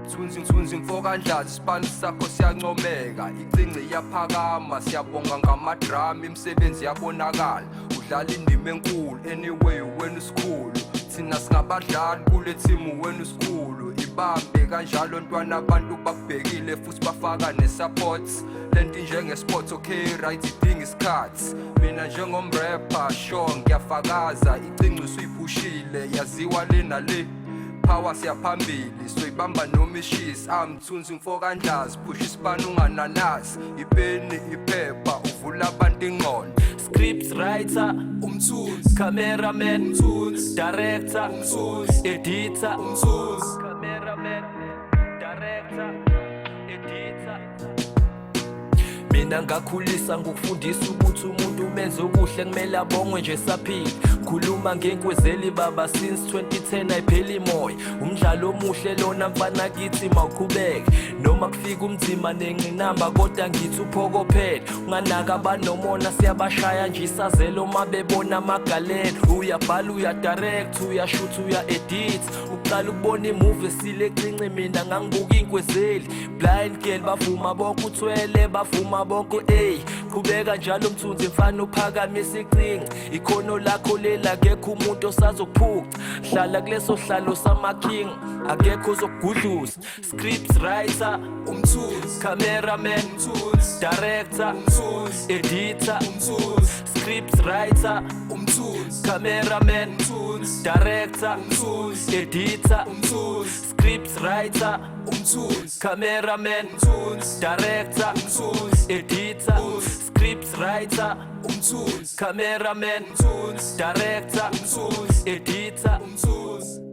Thunzi mfoka ndlazi isibani sakho siyancomeka icinci iyaphakama siyabonga ngamadrama imisebenzi yabonakala udlala indima enkulu anyway wena usikhulu thina singabadlali kule team wena usikhulu ibambe kanjalo ntwana abantu bakubhekile futhi bafaka nesupport lento njengesport okay right idinga isikhathi mina njengomrapper sure ngiyafakaza icinci usuyiphushile yaziwa lena le power siyaphambili soyibamba noma ishisi Thunzi mfoka ndlazi push isibani ungananasi ipeni iphepha uvula abantu ingqondo Script writer, Thunzi cameraman, Thunzi director, Thunzi editor, Thunzi cameraman, director, editor. Mina ngakhulisa ngokufundisa ukuthi umuntu umenze okuhle kumele abongwe nje saphila khuluma ngenkwezeli baba since 2010 ayipheli imoya umdlalo omuhle lona mfana kithi mawuqhubeke noma kufika umzima nenqinamba kodwa ngithi uphokophele unganaka abanomona siyabashaya nje isazelo mabebona amagalelo uyabhala uyadirect uyashoot uyaedit uqala ukubona imovie silecinci mina ngangibuka inkwezeli blind girl bavuma bonke uthwele bavuma bonke qhubeka njalo Mthunzi mfana uphakamisa icinci ikhono lakho lela kekho umuntu osazokuphuca hlala kuleso hlalo samaking akekho ozokugudluza script writer Thunzi cameraman Thunzi director Thunzi editor Thunzi script writer Thunzi cameraman Thunzi director Thunzi editor Thunzi script writer Thunzi cameraman Thunzi director Thunzi editor script writer Thunzi cameraman Thunzi director Thunzi editor Thunzi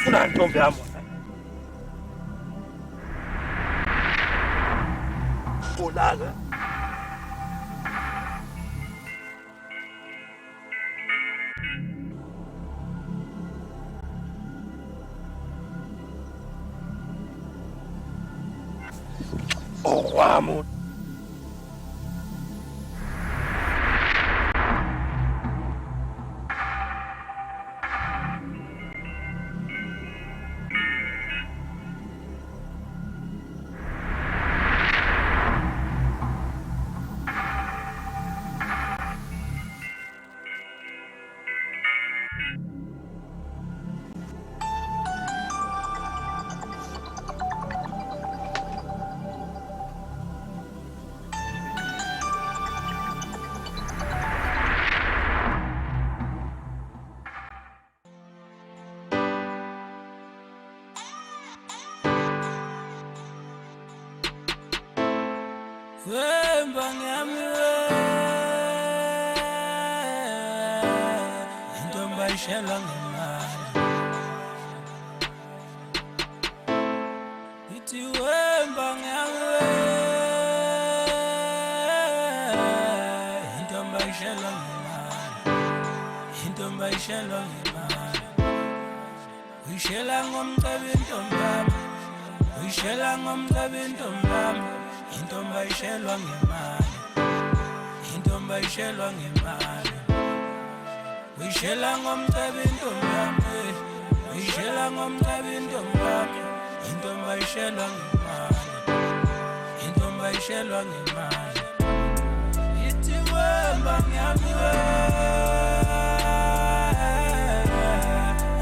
Funa ntombi yami. Olala. Oh, wami. Wembang yami intombi ayishelwa ngemali ithi wembang yami intombi ayishelwa ngemali intombi ayishelwa ngemali uyishela ngomcebe intombi yami uyishela ngomcebe intombi yami intombi ayishelwa ngemali intombi ayishelwa ngemali uyishela ngomcebe intombi yami uyishela ngomcebe intombi yami intombi ayishelwa ngemali intombi ayishelwa ngemali ithi wembang yami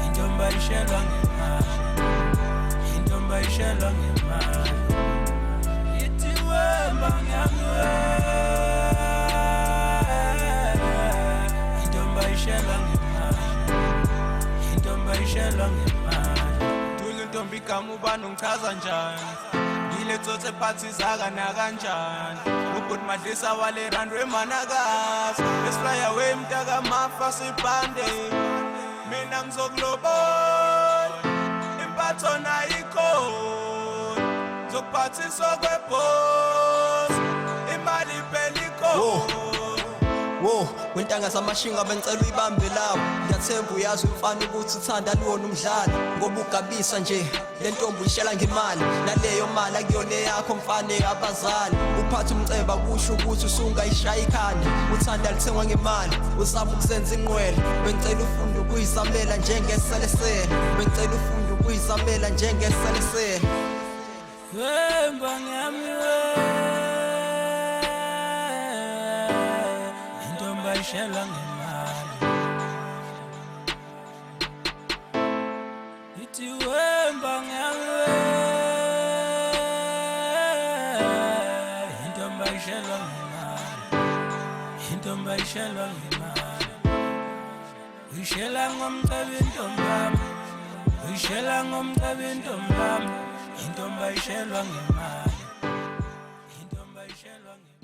intombi ayishelwa ngemali intombi ayishelwa ngemali wembang yami intombi ayishelwa ngemali intombi ayishelwa ngemali Thula intombi igama ubani ungichaza njani ngile tsotse phansi zakana kanjani ubhuti madlisa wale randwe manakazi esifly away mtaka mafa sibhande mina ngizokulobola impatho nayikhona zokuphathiswa kweboss imali phela ikhona Wo, wentanga zamashinga bengicela uyibambe lawo. Ngiyathemba uyazi umfana ukuthi uthanda luwona umdlalo. Ngoba ugabisa nje, le ntombi uyishela ngemali. Naleyo mali akuyona yakho mfana abazali. Uphatha umceba kusho ukuthi usungayishaya ikhanda. Uthanda lithengwa ngemali, uzama ukuzenza inqwele. Bengicela ufunde ukuyizamela njengeselesele. Bengicela ufunde ukuyizamela njengeselesele. Wemba ngami intombi ayishelwa ngemali. Ithi wemba ngami intombi ayishelwa ngemali. Intombi ayishelwa ngemali. Uyishela ngomcebe intombi yami. Uyishela ngomcebe intombi yami. Intombi ayishelwa ngemali. Intombi ayishelwa ngemali.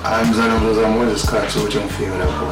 Hamza, ngizama ukwenza isikhathi sokuthi ngifike lapho.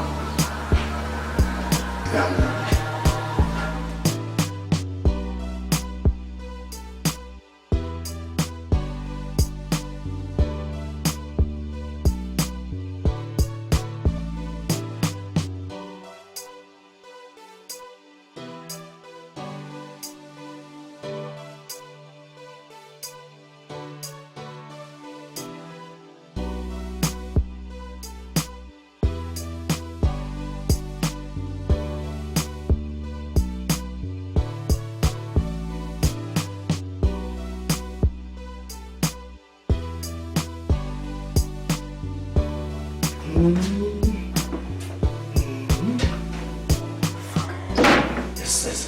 Yes.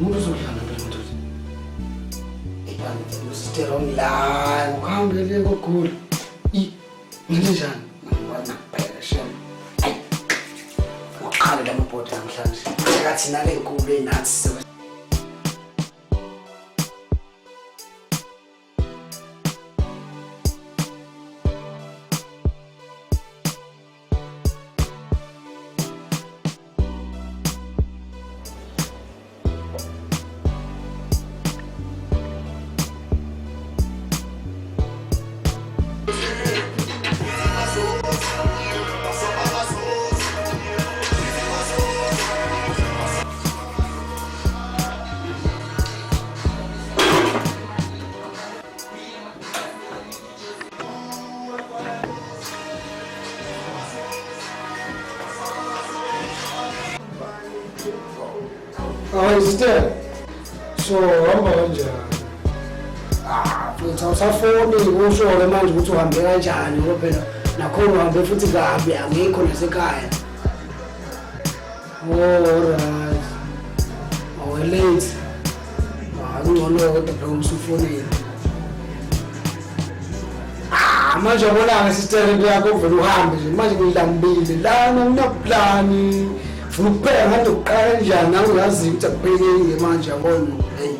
Umuntu uzodlala phela manje. Ibani usitera online, ukuhambele kokugula. Njani? Ngibona kuphela shame. Ay. Uqala lamabhoda namhlanje. Akathi nale nkulu enathi sister. So hamba kanjani? Futhi awusafoni usho manje ukuthi uhambe kanjani ngoba phela nakhona uhambe futhi kabi angikho nasekhaya. Alright. Late. Ngcono kodwa phela usufonile. Manje yabona sister yakho uvela uhambe nje manje ngidlambile lana nginaplani. Funa ukupheka ngathi uqala kanjani angazi ukuthi akuphekeni manje yabona. Hey.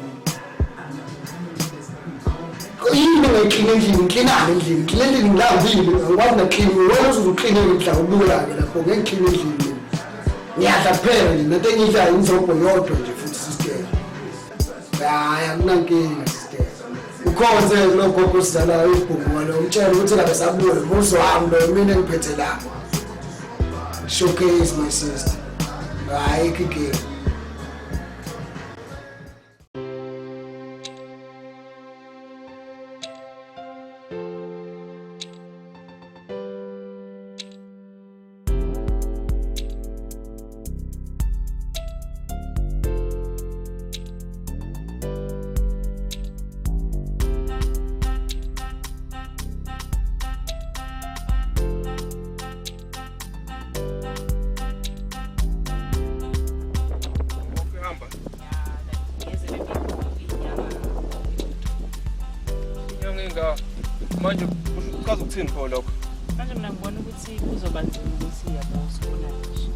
Yini ngiclean endlini, ngicleanale endlini, clean endlini ngilambile, angikwazi na clean, wena uzokuclean endlini mhla ubulala lapho ngeke clean endlini. ngiyadla kuphela nje nento engiyidlayo inzobho yodwa nje futhi sister. Hayi akunankinga sister. Ukhonze lokho sidalayo ibhuku lo umtshela ukuthi kabe sabuye muzo wami lo mina ngiphethe la. Showcase my sister. Hayi kike. Manje ukaze ukuthini pho lokho? Manje mina ngibona ukuthi kuzoba nzima ukuthi yabo usibona nje.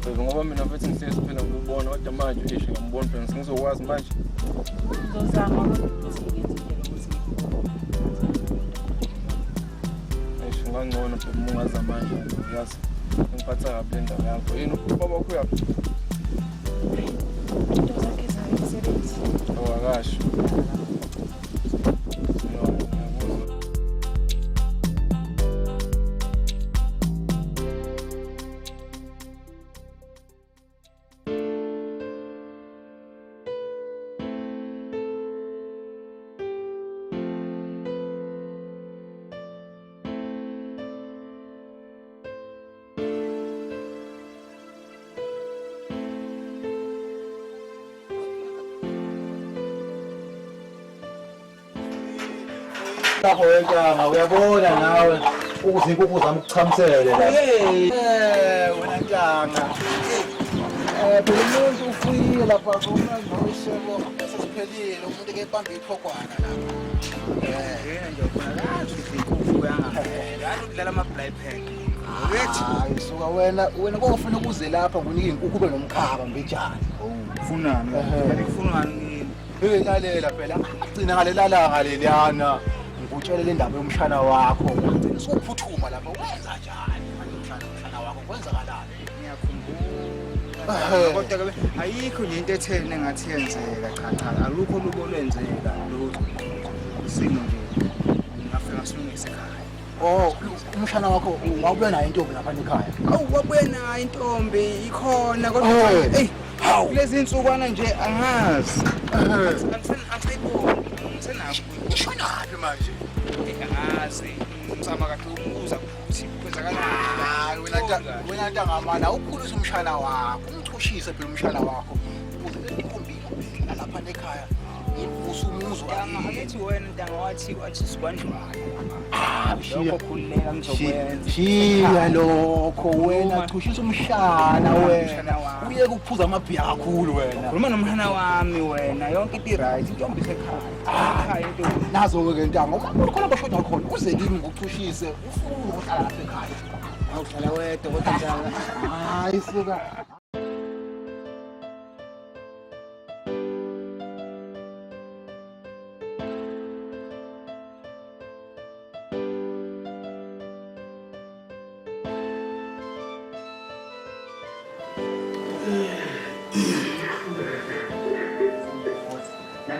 Phela ngoba mina mfethu ngisese phela ngikubona kodwa manje ngiyambona phela ngizokwazi manje. Ngizozama ukuthi ngenze indlela ukuthi ngangcono phela ungaza manje yazi ngiphatha kabi le ndaba yakho. Yini ubaba wakho uyaphi? into zakhe zayisebenzi. Awakasho. Lapho wentanga uyabona nawe ukuthi inkukhu zami ukuchamisele la. Wena ntanga. Phela umuntu ufuyile lapha ngoshebo sesiphelile umuntu ke bamba iphokwana lapha. Yena nje ufuna la inkukhu yangempela. Yazi udlala ama blind pack. Hayi suka wena kofuna ukuze lapha ngunike inkukhu ube nomkhaba mbejana. Ufunani? Ngikufunani? Lalela phela agcina ngalelalanga leliyana. Ngikutshela le ndaba yomshana wakho ngicela sokuphuthuma lapha wenza njani manje umshana wakho kwenzakalani ngiyakhumbula kodwa ke ayikho nje into ethene ngathi yenzeka cha alukho lubo lwenzeka lutho isimo nje ngafika ngasilungisa ekhaya umshana wakho wabuya nayo intombi lapha ekhaya wabuya nayo intombi ikhona kodwa hey lezi insukwana nje angazi angisayibona ngishenaphi manje angazi umsama kade umbuza ukuthi kwenzakalani. Hayi wena ntangamana ukukhulisa umshana wakho umthushise phela umshana wakho ukuze intombi lapha ekhaya ivusa umuzwa angathi wena ntanga wathi sikwanjwana lokho khululeka ngizokwenza shiya lokho wena thushisa umshana wena uye kuphuza amabhiya kakhulu wena khuluma nomshana wami wena yonke into right intombi esekhaya into nazo ke ntanga uma khona bashoda khona uze kimi ngikuchushise ufuna ukuhlala lapha ekhaya awuhlala wedwa kodwa njalo hayi suka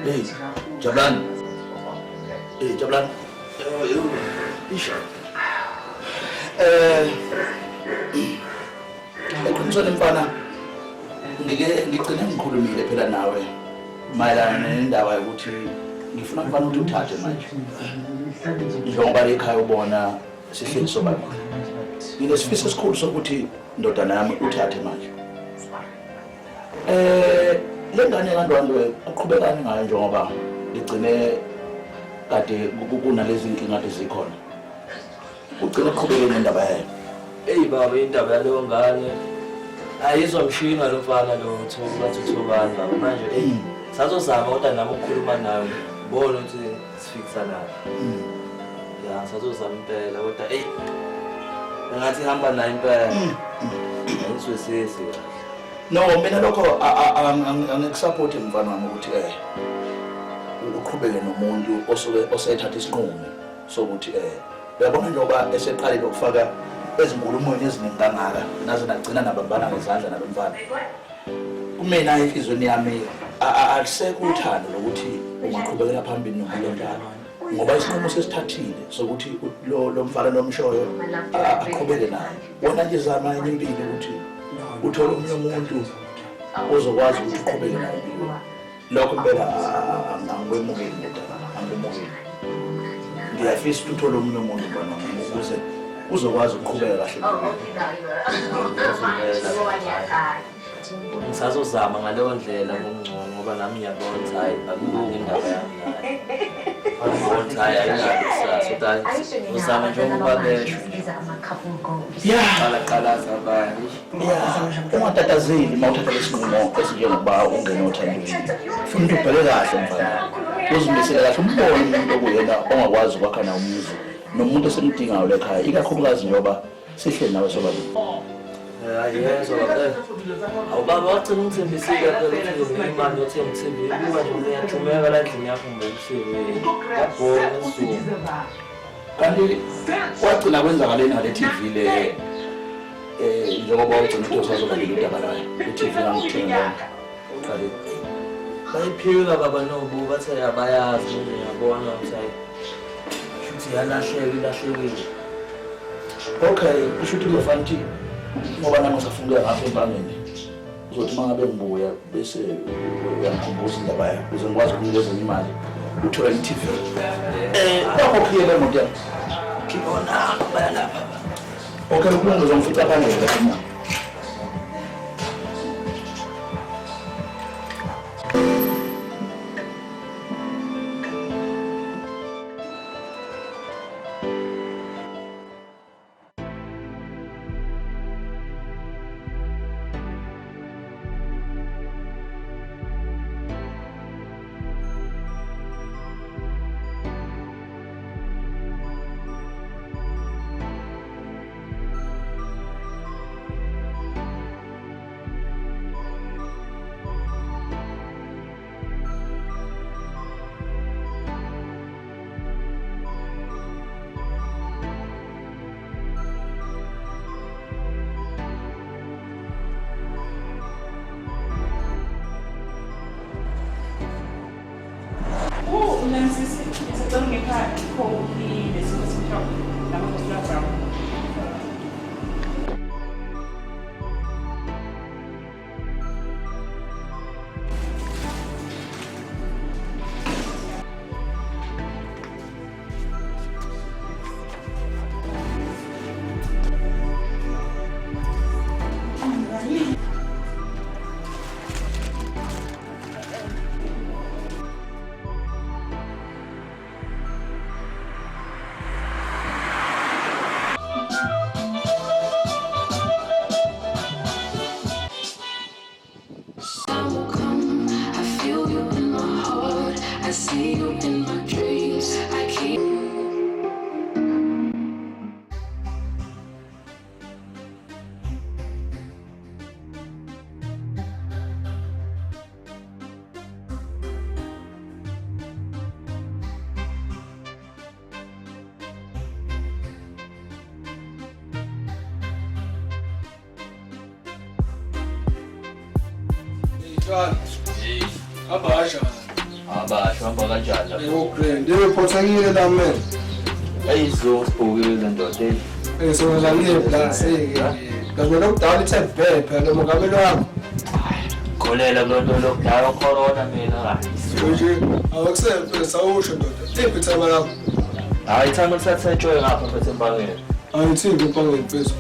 Hey, Jablan. Hey, Jablan. Isha. Ekhulumisana mfana. Ngicela ngikhulumile phela nawe mayelana nendaba yokuthi ngifuna mfana ukuthi uthathe manje. Njengoba ekhaya ubona sihleli sobabili. Nginesifiso esikhulu sokuthi indodana yami uthathe manje. Lengane kaNdwandwe uqhubekani ngayo njengoba ligcine kade kunalezi inkinga ezikhona. Ugcina uqhubekene nendaba yayo. Hey baba indaba yalo ngane ayizomshinga lo mfana lo Thobani manje sazozama kodwa nami ukukhuluma nawe bona ukuthi sifikisa naye. Ya sazozama impela kodwa ngathi hamba naye impela. Ayiswesisi. No, mina lokho angikusupport mfana wami ukuthi uqhubeke nomuntu osethatha isinqumo sokuthi uyabona njengoba eseqalile ukufaka ezinkulumweni eziningi kangaka naze nagcina nabambana ngezandla nalo mfana. Kumina enhlizweni yami alisekho uthando lokuthi ungaqhubekela phambili nomuntu onjalo ngoba isinqumo sesithathile sokuthi lo mfana nomshoyo aqhubeke naye. Wona nje zama enye impilo ukuthi uthole omunye umuntu ozokwazi ukuthi uqhubeke naye. Lokho impela angikwemukelile ndaba, angikwemukelile. Ngiyafisa ukuthi uthole omunye umuntu bona ukuze uzokwazi ukuqhubeka kahle. Ngisazozama ngaleyo ndlela ngomngcono ngoba nami ngiyabona ukuthi hayi akulungile indaba yami naye. Ngibona ukuthi hayi ayinalo kusasa kodwa uzama nje ukuba besho. Qala sabani. Ungatatazeli mawuthatha lesinqumo esinjengoba ungena othandweni. Funa ukuthi ubheke kahle mfana. Uzimisele kahle umbone umuntu okuyena ongakwazi ukwakha nawo umuzi nomuntu esemdingayo lekhaya ikakhulukazi njengoba sihleli nawe sobabili. Ayezwa ke. Awubaba wagcina ungithembisile phela ukuthi ngimani othembisile. Kuba nje ngiyajumeka la endlini yakho ngibekisile. Yabona usuku. Kanti wagcina kwenzakaleni ngale TV le njengoba ugcina ukuthi usazobalela udaba layo i-TV ngangithenga bayiphika baba nobu bathi abayazi ngiyabona ukuthi futhi yalahlekile. Okay, kusho ukuthi ngifana ukuthi ngoba nami ngisafundela ngapha empangeni uzothi mangabe ngibuya bese uyangikhumbuza indaba yakho ukuze ngikwazi ukunikeza imali uthola i-TV. Bakho clear lemoto yakho. Ngibona bayalapha. Okay, ukulunga uzongifica phambili lapha. Abasha hamba kanjani lapho? yebo grand ngiphothekile la man Ayizwo sibukile ndoda. Songizalile plus ngabona ukudala ithe bhe phela umongameli wami Kholela kulonto lokudala corona mina hayi. nje awukusebenza sawusho ndoda iphi thama lakho Hayi thama lisathetshwe ngapha mfethu empangeni. ayithini empangeni phezulu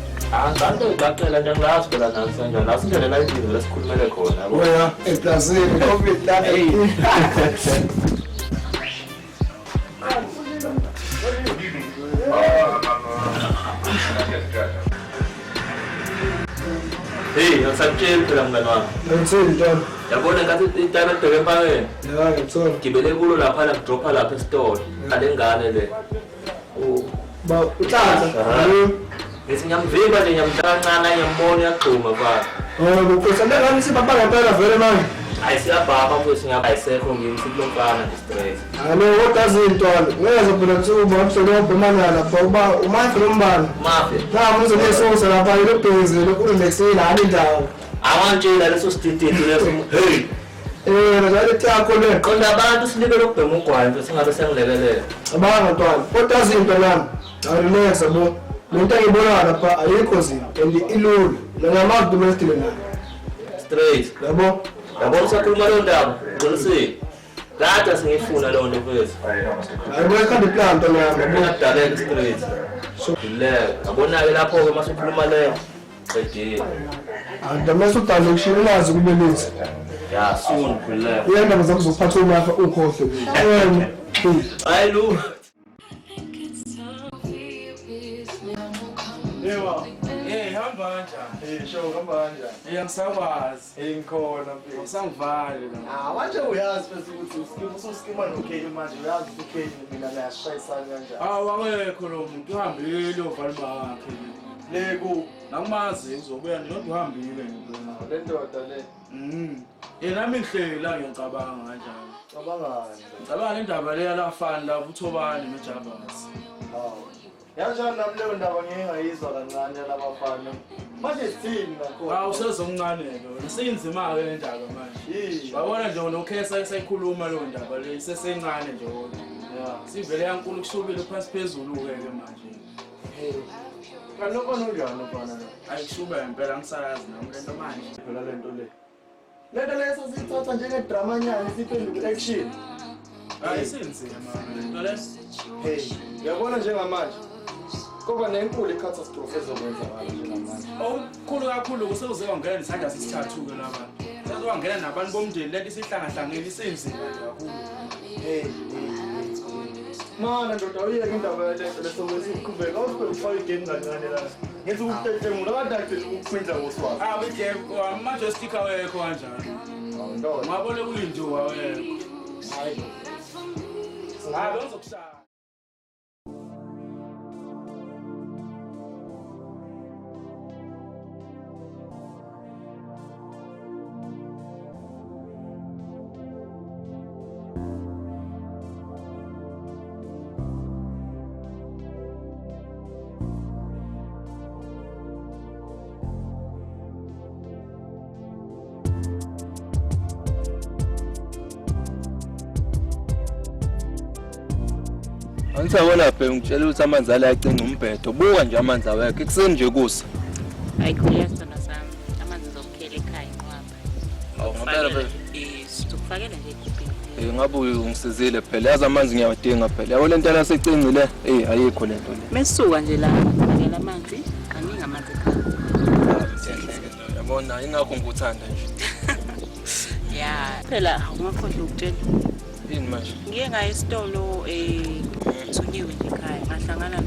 Kanti ngicela nje ngilazi phela nansi kanjani. La sindlela la indlela lesikhulumele khona yabo. wena eplazini covid la Hey, ngisakutshela phela mngani wami. ngithini ntona Yabona ngathi itana edeke empangeni. ya ngithola Gibele kulo lapha la ngidropha lapha esitolo. Ale ngane le. ba uhlala Ngithi ngiyamvimba nje ngiyamhlala kancane ngiyambona uyagxuma mfana. Kufanele ngani sibamba ngempela vele manje. Ayisiyabhaba mfethu ngayisekho ngimi sikulomfana nje straight. Alo kodwa izintwana ngeke phela kusuba mhlolo obhemana lapha uba umafi lombani. Mafi. La muzo lesosa lapha ilobhezelo kulexina hali indawo. Awantshela leso stititi leso. Hey. Ngale thakho le. Qonda abantu silike lokubhema ugwayi mfethu singabe sengilekelela. Abanga ntwana. Kodwa izinto nami. Awulexa bo. Lento engibona lapha ayikho zini and ilulu. Ngamazi domestic na. Straight. Yabo. Yabona sakhuluma lo ndaba. Ngolisini. Kade singifuna lo nto mfethu. Hayibo ikhanda plan ntwana yami. Ngibona direct straight. So le. Yabona ke lapho ke masukhuluma leyo. Qedile. Adamesa uthandle ukushila nazi kubelezi. Ya soon khulile. Uyenda zakuzophatha umafa ukhohle. Hayi lu. Yewa. Hamba kanjani? Show hamba kanjani? Ngisakwazi. Ngikhona mfethu. Usangivale la. Manje uyazi bese ukuthi ususkima noKheli manje uyazi ukuthi uKheli mina layashayisana kanjani. Akekho lo muntu uhambile ovalima wakhe. Leku Nakumazi uzobuya nje kodwa uhambile ngibona. le ndoda le. Yena ngihlela ngiyacabanga kanjani. Cabangani? Ngicabanga le ndaba le yalafana la uThobani noJabasi. Yanjani nami leyo ndaba ngeke ngayizwa kancane labafana. Manje sithini nakhona? Usezomncane ke wena. Seyinzima ke le ndaba manje. Babona nje noKhesa esayikhuluma lo ndaba le isesencane nje wona. Sivele yankulu kushubile phansi phezulu ke manje. Kanoko nonjani mfana lo? Ayishuba impela ngisayazi nami lento manje. Phela lento le. Lento leso sithatha njenge drama nyani siphenduka action. Ayisenzile mama lento le. Hey, uyabona njengamanje. Kuba nenkulu catastrophe ezokwenzakala njengamanje. Okukhulu kakhulu kusewuze wangena nesandla sesithathu ke laba. Sezwangena nabantu bomndeni lento isihlangahlangene isenzile kakhulu. Hey. Mana ndoda uyeke indaba yalento lesokwezi uqhubeka awuphela ufaka igame kancane la. Ngenza ukutetemula abadakhe ukuphindla ngoswazi. Wejeko manje sticker wekho kanjani? Ndo. Ngabone kuyinjuwa wekho. Hayi. Singabe uzokushaya. Angisabona phela ngitshela ukuthi amanzi ala yacinga umbhedo. Buka nje amanzi awekho. Ekuseni nje kusa. Ayikhuliyasi sona sami. Amanzi zokukhela ekhaya inqwaba. Awu ngempela phela. Sizokufakela nje igubhini. Ngabe ungisizile phela. Yazi amanzi ngiyawadinga phela. Yabo lento la secingile. Ayikho lento le. Mesuka nje la fakela amanzi. Kaningi amanzi ekhaya. Yabona ingakho ngikuthanda nje. Ya, phela ungakhohlwa ukutshela. Yini manje? Ngiye ngaya esitolo Thunyiwe nje ekhaya ngahlangana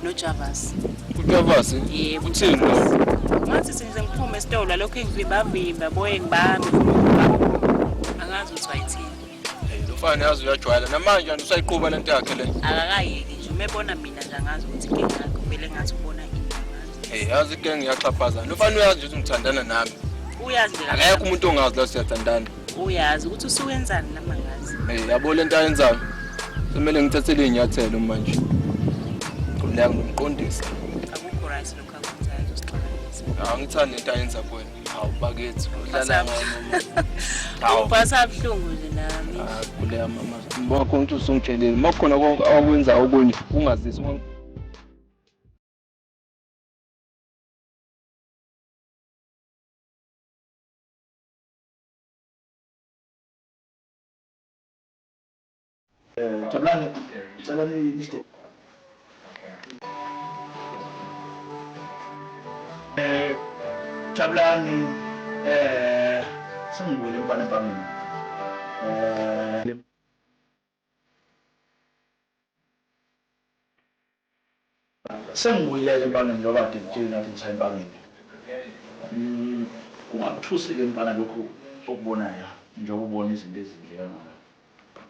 noJabasi. uJabasi? Yebo. Uthini? Ngathi senze ngiphume esitolo lokho engivimba boye ngibambe. Angazi ukuthi wayithini. Lo mfana yazi uyajwayela namanje usayiqhuba lento yakhe le. Akakayeki nje umebona mina nje angazi ukuthi ngeke kumele ngathi ubona into. Yazi ke ngiyaxhaphaza. Lo mfana uyazi ukuthi ngithandana nami. Uyazi nje Akekho umuntu ongazi la siyathandana. uyazi ukuthi usuwenzani namangazi. Yabo lento ayenzayo. Kumele ngithathele inyathelo manje. Ngiyanga ngomqondisi. Akukho right lokho akwenzayo usixolisa. Ngithanda into ayenza kuwena. Hawu bakithi udlala ngayo. Ubhasa abhlungu nje nami. Kule mama. Ngibona ukuthi usungitshelile. Makukhona okwenza okunye ungazisi. Jabulani liste. Jabulani sengibule mfana bami. Sengibuyile empangeni ngoba kade ngitshela nathi ngisaya empangeni. Kungakuthusi ke mfana lokho okubonayo njengoba ubona izinto ezindleka ngayo.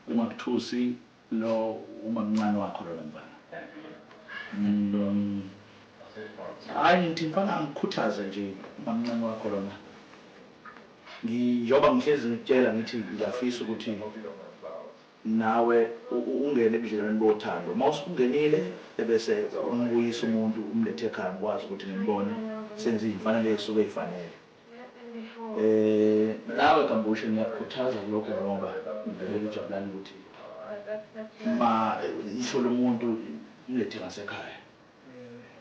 Ungakuthusi lo uma mncane wakho lo mfana. Hayi ngithi mfana ngikhuthaze nje uma mncane wakho lona. njengoba ngihlezi ngitshela ngithi ngiyafisa ukuthi nawe ungene ebudlelwaneni bothando mawusungenile ebese umbuyisa umuntu umlethe ekhaya ngikwazi ukuthi ngibone senze iy'mfanelo ey'suke ey'fanele. Nawe Kambushe ngiyakukhuthaza kulokho ngoba ngivele ujabulani ukuthi isho lomuntu umlethe ngasekhaya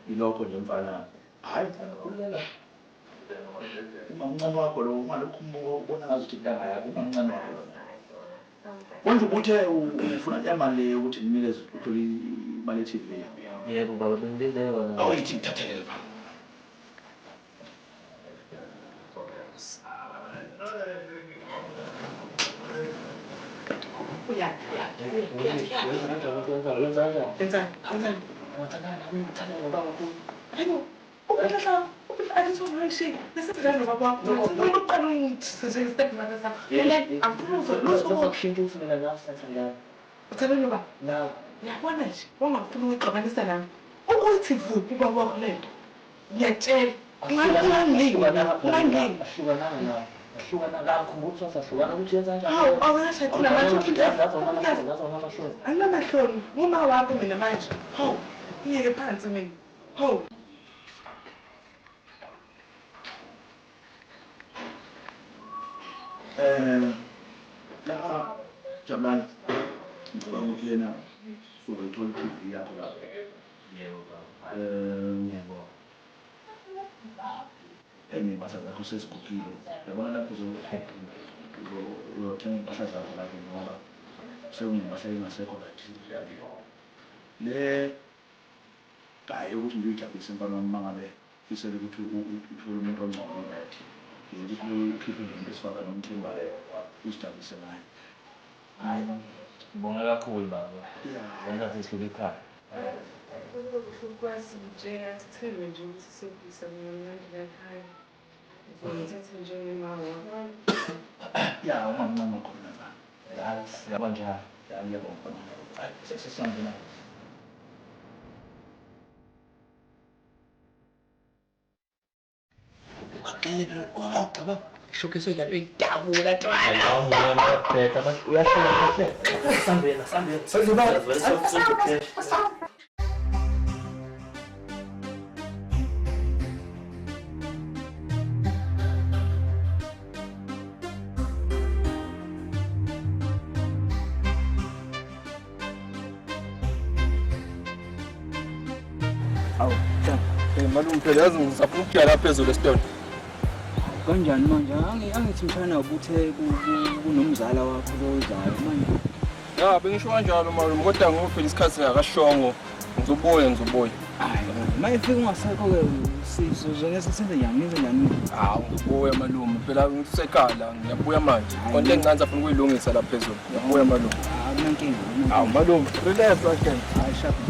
yilokho nje mfana hayi ngiyakhulela umamncane wakho lo ungalokhu ubona ngazi ukuthi intanga yakho umamncane wakho lo konje ukuthi ufuna imali ukuthi nginikeze uthole imali ye-TV. Yebo baba bengilindele yona. Awuyithi ngithathele baba. Jabulani ngicabanga ukuthi yena uzothola i-TV yakho lapho. Yebo baba. Yebo. Iy'mpahla zakho sezigugile yabona lapho uzothenga iy'mpahla zakho lapho ngoba sekunempahla engasekho right. Le hhayi ukuthi nje uyijabulise mfana wami uma ngabe ufisele ukuthi uthole umuntu ongcono right. Ukuthi ukhiphe into esifaka nomthembayo uzijabulise naye. Hayi ngibonga kakhulu baba. Yenza sesihluke ekhaya. Ukwazi nje asithembe nje ukuthi sokubisa mnandi ekhaya. Ngizothatha njengemama. Ya umamncane wakho lapha. Yabo njalo. Ngiyabonga. Hayi sesihambe la. Baba, showcase idlalo idabula ntwana. Uyahlela kahle. Sambela. Awu, malume phela yazi ngizafuna ukujala phezulu esitolo. Kanjani manje? Angithi mshana ubuthe kunomzala wakho lozayo manje. Ya bengisho kanjalo malume kodwa ngifile isikhathi singakashongo. Ngizobuya. Hayi, mayifika ungasekho ke sizongena senze njani? Hawu ngibuya malume phela ngisekhaya ngiyabuya manje. Konke engicanza afuna ukuyilungisa la phezulu. Ngiyabuya malume. Akunankinga. Hawu malume, relax kahle. Hayi shaphi.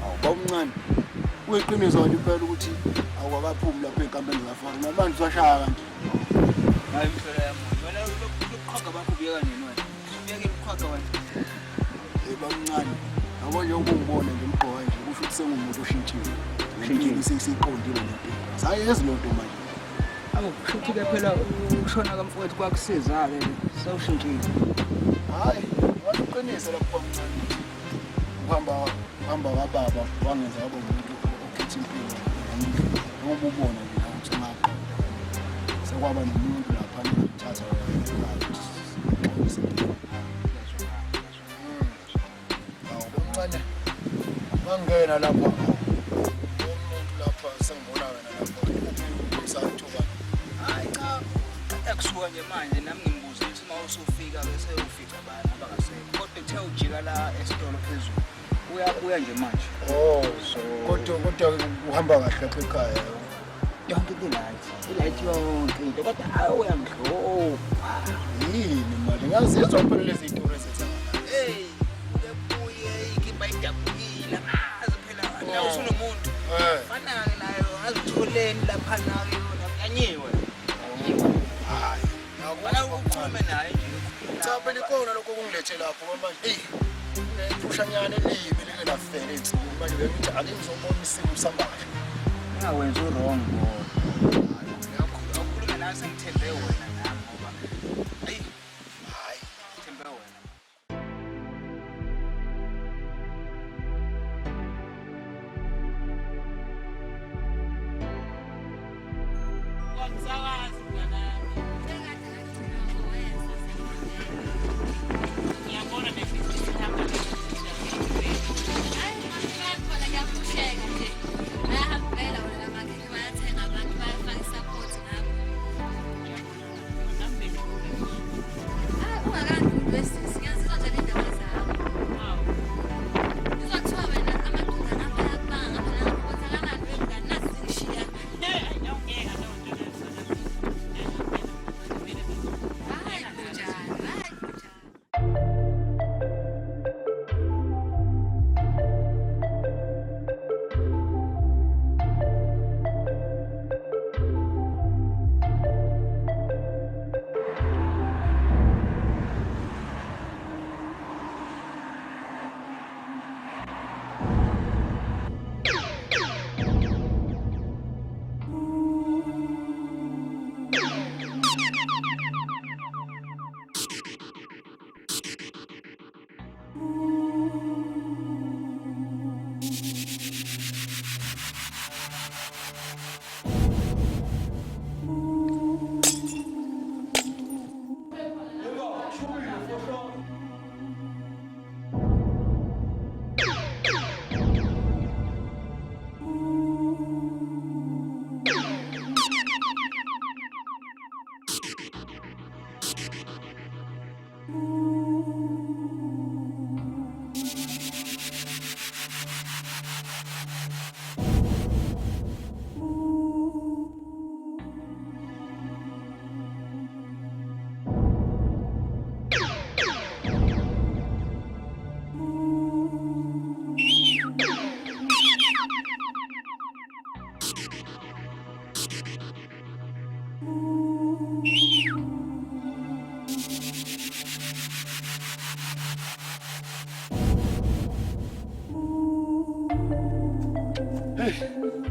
Awubawumncane. Uyiqiniso nje phela ukuthi awakaphumi lapha enkampeni zafana. Namanje usashaya kanje. Hayi mhlola yami. Wena ukuqhaga bakho ubiyeka nini wena? Ubiyeka imkhwaga wena. Bamncane. Yabo nje ukungibona nje umgqoka nje kusho ukuthi sengumuntu oshintshile. Ushintshile sesiqondile lento. Sayenza lonto manje. Kusho ukuthi ke phela ukushona kamfowethu kwakusiza-ke sewushintshile. Hayi, wayeqinisa lapho bamncane. Uhamba kababa wangenza waba umuntu okhetha impilo. Ngoba ubona nje ukuthi ngaqo. Sekwaba nomuntu lapha ngithatha bamncane. Mangena lapha. Umuntu lapha sengibona wena lapha. Usathuka. Hayi cha, kusuka nje manje nami ngimbuza ukuthi uma usufika bese ufica bani abakasekho kodwa uthe ujika la esitolo phezulu uyabuya nje manje so kodwa uhamba kahle lapha ekhaya yonke ilight yonke into kodwa hayi uyangidlopha yini manje ngiyazizwa phela lezi zinto ezenza hey uyabuye ikimba idabukile ngazi phela nawe usunomuntu fanele nayo ngazitholeni lapha nawe yona kanyiwe hayi wala ukhulume naye nje cha phela ikona lokho kungilethe lapho manje nepushanyana elime like lafela insini manje bengithi akengizobona isimo sambasha ngawenza wrong ukhulume nawe sengithembe wena nami ngoba hayi thembe wena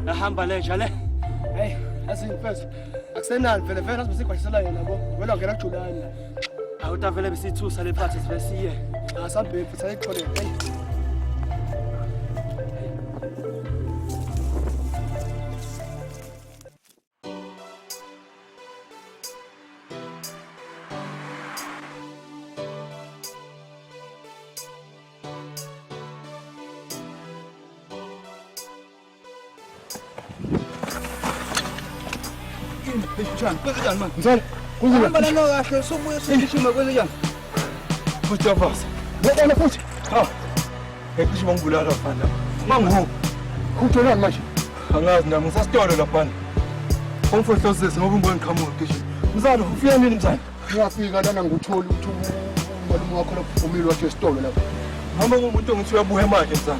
Nahamba leja le. Hey, asimfeza. Akusenani vele vele asikwasela yena bo. Vele ngena July la. Awutavele besithusa le party sivesiye. Asambe futhi ayikhole. Hey. John, kwenze njani manje? Mzala, kwenze njani? Hamba lana kahle, sobuye sigijima kwenze njani? Futhi yafasa. Ngiyabona futhi. Ha. Ngikuthi bangibulala lapha. Mangu. Kuthona manje. Angazi nami ngisasitolo lapha. Ongfohlozisa ngoba ngibona iqhamuka ngisho. Mzala, ufika nini mzala? Ngiyafika lana nguthola ukuthi umalume wakho lophumile wakhe esitolo lapha. Hamba ngomuntu ongithi uyabuya manje mzala.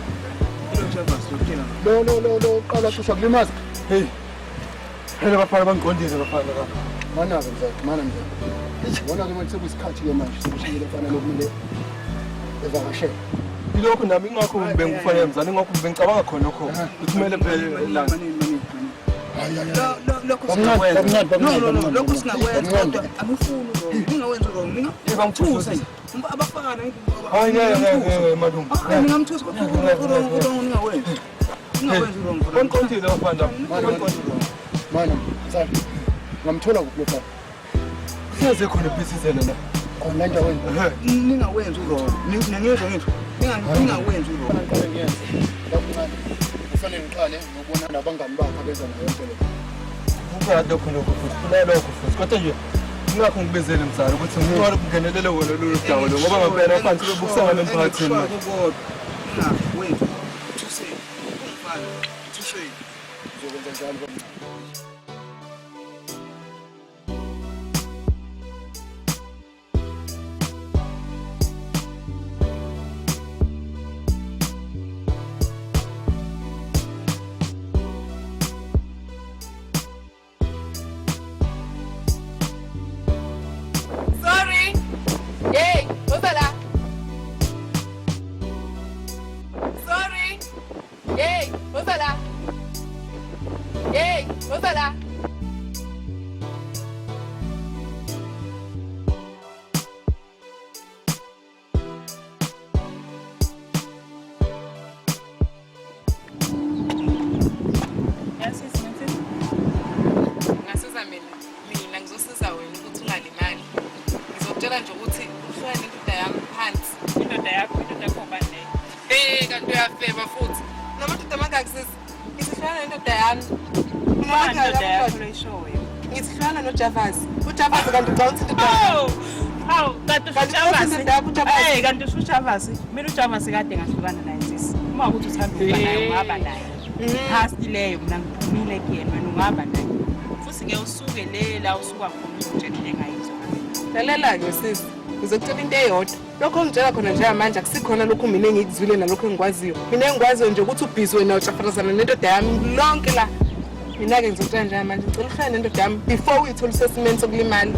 Into njengoba sizothina. Lo qala kusha kulimaza. Hey. Phela bafana bangiqondile bafana lapha. Mana-ke mzala, mana mzala. Bona-ke manje sekuyisikhathi-ke manje sokushiyela bafana lokumele evakashele. Ilokho nami ingakho bengifanele mzala, ingakho bengicabanga khona lokho. Kumele phela la. Lokho singakwenza kodwa angifuni wrong. Ningawenza wrong. Ngingangithusa nje. Abafana hayi ngeke malume. Ngingamthusa kodwa ningawenza. Ningawenza wrong. Bonqondile bafana. Mana, mzala. Ngamthola kuphi lo baba? Siyaze khona ibhisizela la. Khona endaweni. Ningawenza wrong. Ningezwe ngithi. Ningawenza wrong. Kufanele ngiqale ngokubona nabangani bakho abeza nayo yonke le. Ukade khona ukuthi kulelo futhi kodwa nje ngakho ngibezele mzala ukuthi ngikwazi ukungenelela wena lolu daba lo ngoba ngempela phansi bebukusana emphakathini manje. Na wethu. Thuse. Ungifana. Thuse. Uzokwenza njalo komncane. Ujavazi kanti ucabanga kanti uJavazi mina uJavazi kade ngahlukana naye sisi uma ukuthi uthanda ukuba naye ungaba naye past leyo mina ngiphumile kuyena wena ungaba naye futhi ngeke usuke lela usuka khona nje engayizwa lalela ke sisi ngizokutshela into eyodwa lokho ngitshela khona nje manje akusikhona lokho mina engikuzwile nalokho engikwaziyo mina engikwaziyo nje ukuthi ubhizi wena ujafarazana nendoda yami lonke la mina ke ngizotshela nje manje ngicela uhlale nendoda yami before uyithola isesimeni sokulimala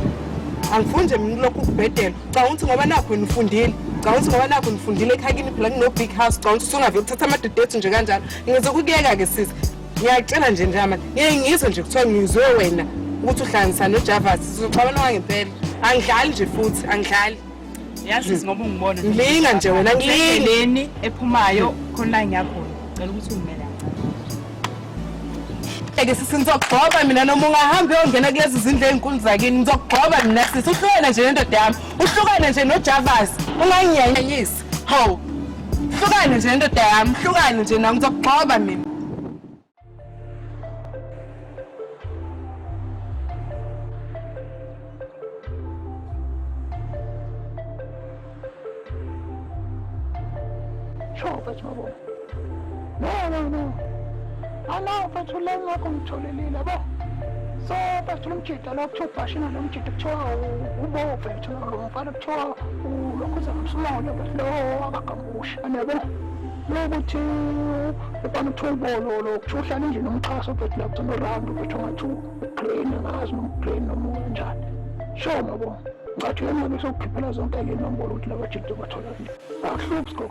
angifuni nje mina lokhu kubhedela cha ukuthi ngoba nakho wena ufundile cha ukuthi ngoba nakho nifundile ekhayini phela kuno big house cha ukuthi usungave ukuthatha amadedethu nje kanjalo ngizokukuyeka ke sisi ngiyacela nje manje ngiyizwe nje kuthiwa ngizwe wena ukuthi uhlanganisa noJavazi sizoxabana ngempela angidlali nje futhi angidlali yazi ngoba ungibona ngilinga nje wena ngilini ephumayo khona la ngiyakhona ngicela ukuthi ungimele eke sisi ngizokugqoba mina noma ungahambi uyongena kulezi zindlu ezinkulu zakini ngizokugqoba mina sisi uhlukene nje nendoda yami uhlukene nje noJavazi ungangiyanyanyisi ho uhlukene nje nendoda yami uhlukene nje na ngizokugqoba mina No. Ana mfethu le ngakho ngitholelile bo. So mfethu lomjita lo kuthiwa ubhashina lo mjita kuthiwa ubo mfethu lo mfana kuthiwa lokho zamsumalo lo akagamusha yabo. Lokuthi ubani kuthiwa ibolo lo kuthiwa uhlala nje nomxhaso mfethu lapho noRando mfethu ngathi ugreen ngazi nomgreen noma kanjani. Sho mabo. Ngathi yena besokukhiphela zonke le nombolo ukuthi laba jita bathola nje. Akuhluphi skho.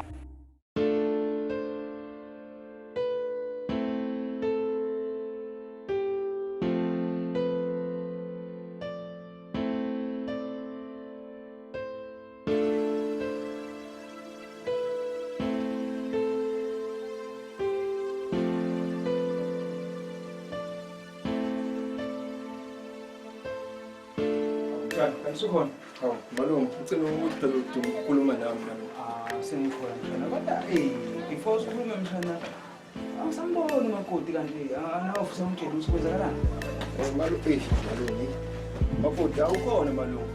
Kanisukhona. Hawu, malume, ucela ukuthi phela udinga ukukhuluma nami nami. Sengikhona mshana. Kodwa before sikhulume mshana, angisamboni umakoti kanti anawu samtshela ukuthi kwenzakalani. Malume. Makoti awukhona malume.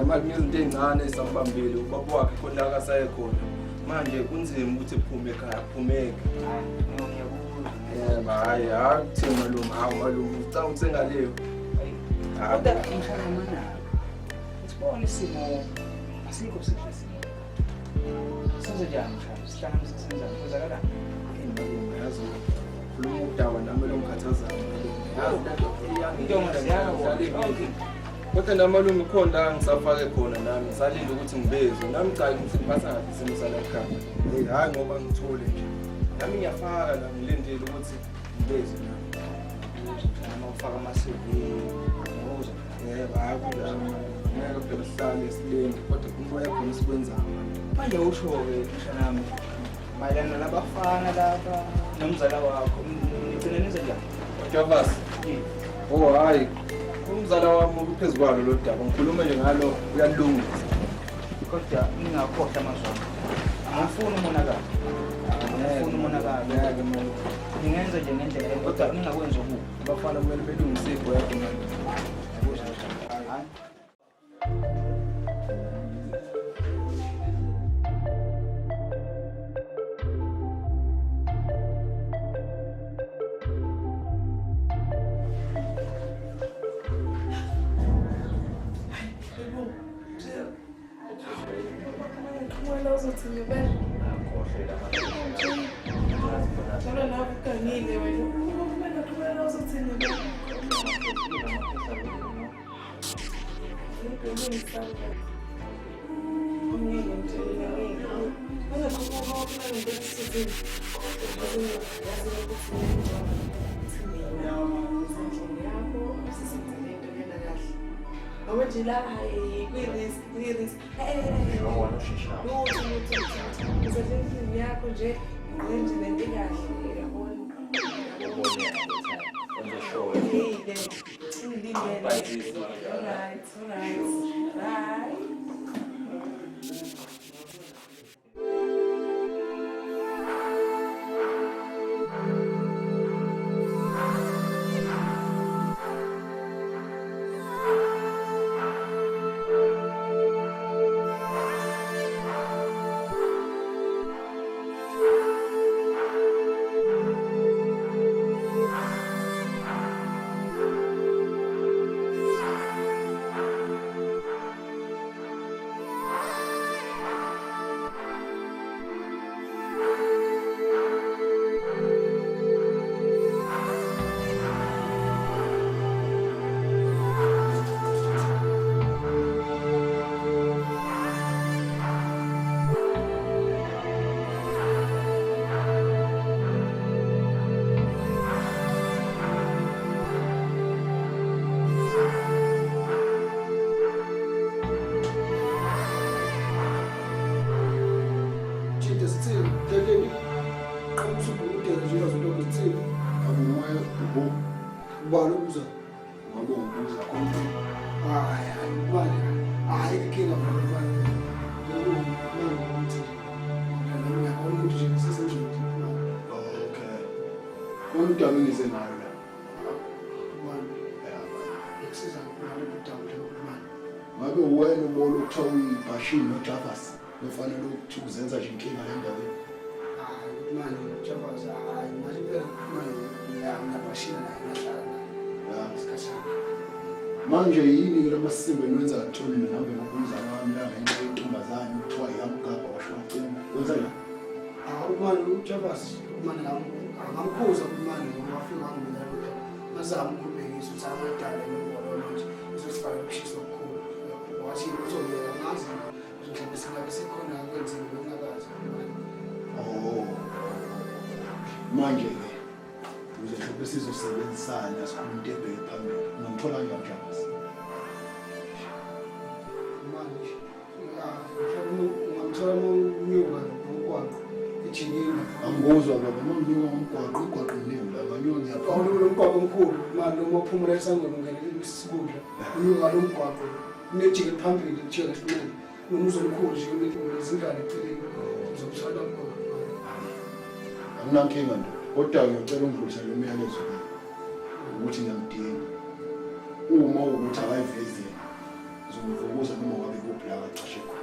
Manje izinto ezincane esambambile ubaba wakhe khona akasaye khona. Manje kunzima ukuthi ephume ekhaya, aphumeke. Ngiyabuza. Hayi, akuthi malume, hawu malume, ucanga ukuthi engaleyo. Kodwa mshana mana. Sibona isimo asikho sihle simo. Sizojana mshana, sihlanganise senzani kwenzakalani? Malume yazi khuluma udaba nami lo ngikhathazayo. Kodwa namalume khona la ngisafake khona nami ngisalinde ukuthi ngibezwe nami cha ngiphatha ngathi isimo salakhaya hayi ngoba ngithole nje nami ngiyafaka la ngilindele ukuthi ngibezwe nami noma ufaka ama-CV ngokuza ngeke phela sihlale silinde kodwa into yakhona isikwenzayo manje usho-ke mshanami mayelana nalabafana lapha nomzala wakho nigcina nenze njani? Javazi hayi umzala wami uphezu kwalo lo daba ngikhuluma nje ngalo uyalungisa kodwa ningakhohlwa amazwi angifuni umonakalo angifuni umonakalo ningenza nje ngendlela kodwa ningakwenza okubi abafana kumele belungise igwebo manje hayi Kumele uzothini wena? Njalo nawe ugangile wena. Kumele uzothini wena? Awujila hayi kwi-risk usasendlini yakho nje wenje lento kahle yabona alright bye. Ngabe wena ubona ukuthiwa uyibhashini noJavas kufanele ukuthi uzenza nje inkinga le ndaweni. Hayi manje Javas hayi manje manje ngiyabashina naye ngahlala naye. Isikhathana. Manje yini ke lamasiko enwenza kathoni ngihambe ngomzana wami la ngento yentombazane ukuthiwa iyamgaba washo ucela. Wenza njani? Umani uJavas umani ngamkhuza umani ngafika ngibona mazama ukubhekisa ukuthi amadala ngibona ukuthi izosifaka ukushisa okukhulu. Wathi uzoyeka ngazi njengoba singabe sikhona kwenzeni lokungakazi. Manje ke uzohlobo sizosebenzisana sikhuluma into phambili. Ngithola njani Javas? Manje ngamthola umnyuka ngokwakho ejinini. Angizwa baba umnyuka ngomgwaqo nini la banyoni yapha. Lo mgwaqo omkhulu manje uma uphumula esangweni ungenele isikudla. Umnyuka lo mgwaqo unejike phambili ijike esimene. Umuzo omkhulu nje unezingane eceleni. Uzomthola khona. Anginankinga nto. Kodwa ngiyacela ungidlulise lo myalezo ukuthi ngiyamdinga. Uma ukuthi akayivezi uzomvukuza noma ngabe kuphi la aqashe khona.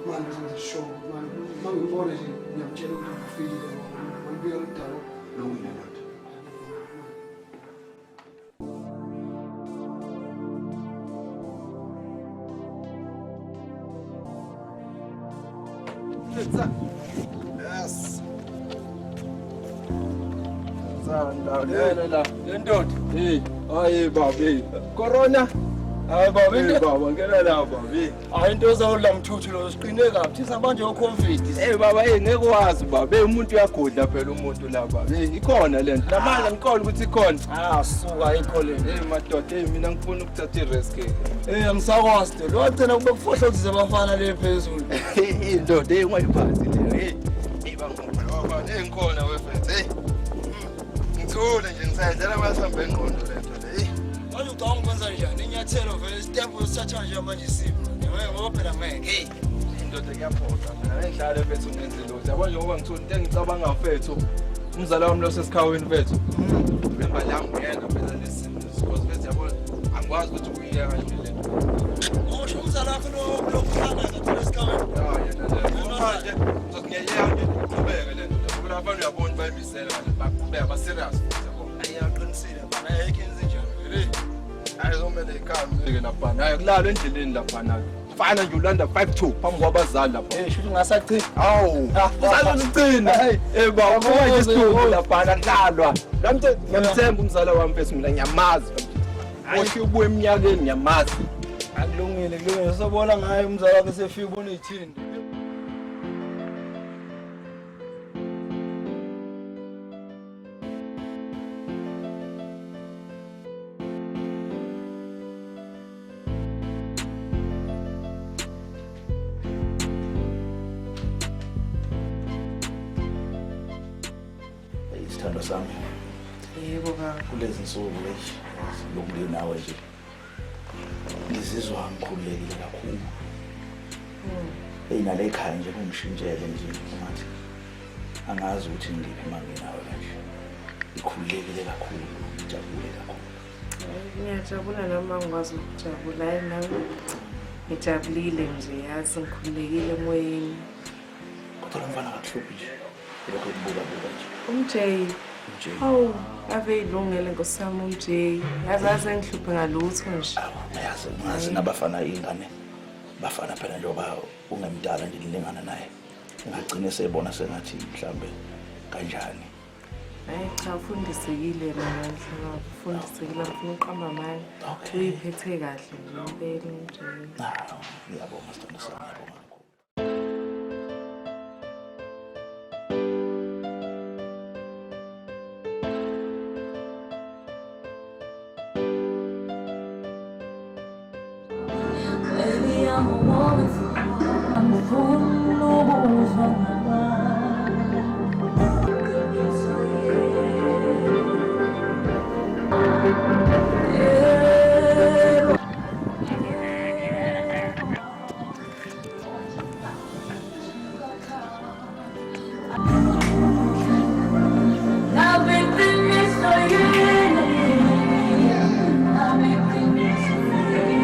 Manje ngizosho manje mangibona nje ngiyamtshela ukuthi ufikile ngoba ngiyadala lo nginendoda. Yes. La lendoda hayi babe corona hayi babe baba ngena la babe hayi into zawula mthuthu lo siqine kabi samanje oCovid baba ngeke wazi babe umuntu uyagodla phela umuntu la babe ikhona lento namanje ngiqola ukuthi ikhona suka ekholeni madoda mina ngifuna ukuthatha irisk angisakwazi lo wagcina kube kufohla ukuthi abafana le phezulu indoda engayiphathi le bangiphala baba ngikhona wefenze ngithule nje ngisayidlela amasambe engqondo lento le manje ucanga ukwenza njani inyathelo vele step usathatha nje manje isipho ngoba phela ngeke indoda kuyaphoqa mina ngihlala mfethu ngenze lutho yabo njengoba ngithola into engicabanga mfethu umzala wami lo sesikhaweni mfethu bemba la ngiyena phela lesimo because mfethu yabo angikwazi ukuthi uyiyeka nje lento usho umzala wakho lo kuhlala ngathi esikhaweni yena manje ngiyayeka nje kubeke lento ngoba abantu uyabona bayimisela bakubeka ba serious yabo ayiyaqinisile bana yeke enze njani hayi zomele ikhaya ngeke lapha hayi kulala endleleni lapha nayo fana nje ulanda 5-2 phambi kwabazali lapha. Shuthi ungasachini. Hawu, uzalozigcina. Baba, manje isithungu lapha kudlalwa. Lamthe ngiyamthemba umzala wami mfethu mina ngiyamazi. Oshi ubuye eminyakeni ngiyamazi. Akulungile, sobona ngaye umzala wakhe sefika ubona ithini. Isithando sami. Yebo baba. Kulezi nsuku lokulina nawe nje. Ngizizwa ngikhululekile kakhulu. Nale ekhaya nje kungishintshele nje ngathi angazi ukuthi ngiphi manje nawe kanje. Ngikhululekile kakhulu, ngijabule kakhulu. Ngiyajabula noma ngikwazi ukujabula nawe. Ngijabulile nje yazi ngikhululekile emoyeni. Kodwa lo mfana akahluphi nje. Lokho kubuka nje. Umjay. Hawu, ave ilungele ngosami umjay. Yazi ngihluphe ngalutho nje. Ngazi nabafana ingane. Bafana phela njengoba ungemdala nje nilingana naye. Ngagcina sebona sengathi mhlambe kanjani. Hayi cha ufundisekile mina nhlanga ufundisekile ngifuna uqamba amanye. Uyiphethe kahle nje impela umjay. Ngiyabonga sithando sami ngiyabonga. I'm a woman, I'm a fool, no rules on my mind. Now big thing is for you. Now big thing is for you.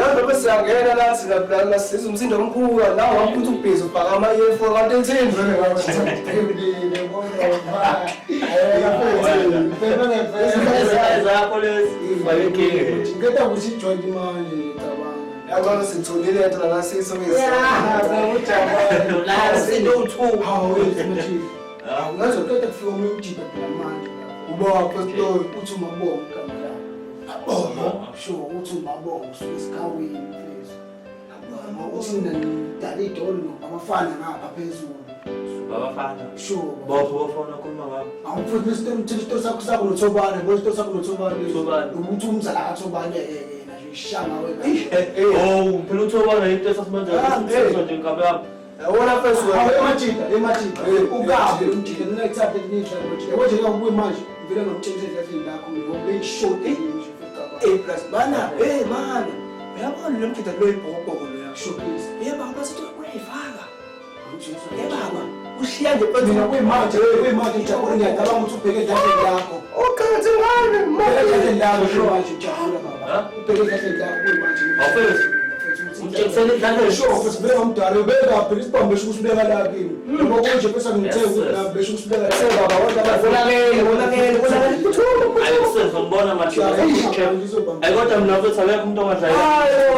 Hamba besiyangena la silapha sizwe umsindo omkhulu la waphutha ubhizi ubhaka ama-earphone kanti ensini vele ngabathembile bona zakho lezi balekile ngeta ukuthi ijoint imali cabanga yaqala sitholile into la siso la sindo uthu hawo ezimathi ngazoketa kufika umuntu ujida phela manje uba pastor uthi umabonga igama lakho sure uthi umabonga usuke esikhaweni mfethu uthi ndali idolo abafana ngapha phezulu abafana sure bofona khuluma ngabo awufuna isito sakho nothobane isito sakho nothobane umuntu umzala kathobane yena nje ishanga wena phela uthobane into esasimanje nje inkabe yami wona first emajida ukabe umjida nginayithathe nidla manje yabo kuwe manje vele ngokutshengisa izinto lakho ngoba ishort plus bana man uyabona lo mjida lo ibhokobhoko lo yashokisa yeba basithi uyayifaka yeba ushiya nje mina kuyimanje ujabula ngiyacabanga ukuthi ubheke endleleni yakho okhathi ngane manje endleleni yakho sho manje ujabula baba ubheke endleleni yakho kuyimanje awufezi utshengisele idlala sho futhi beka umdala beka phela isibambe esho usibeka la kimi noma konje bese ngithe ukuthi la besho usibeka la baba wonke abazolakele ayikusenza ngibona manje ayikho mina mfethu akekho umuntu ongadlala hayo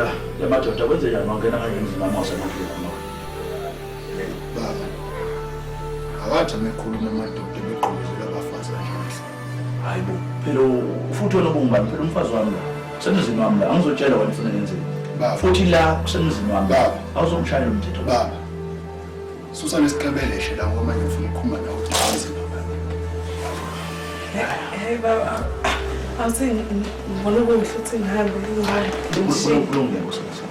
phela lemadoda kwenze njani mangena kanje emzini wami wasemakile khona baba awathi amekhuluma amadoda begqobezela abafazi kanje hayi bo phela futhi wena bungubani phela umfazi wami la kusemzini wami la angizotshela wena ufuna ngenzeni futhi la kusemzini wami baba awuzongishayela umthetho baba susa nesiqebeleshe la ngoba manje ufuna ukukhuluma nawe ukuthi ngenzeni hey baba awuthi ngibona ukuthi futhi ngihambe kulungile kusasa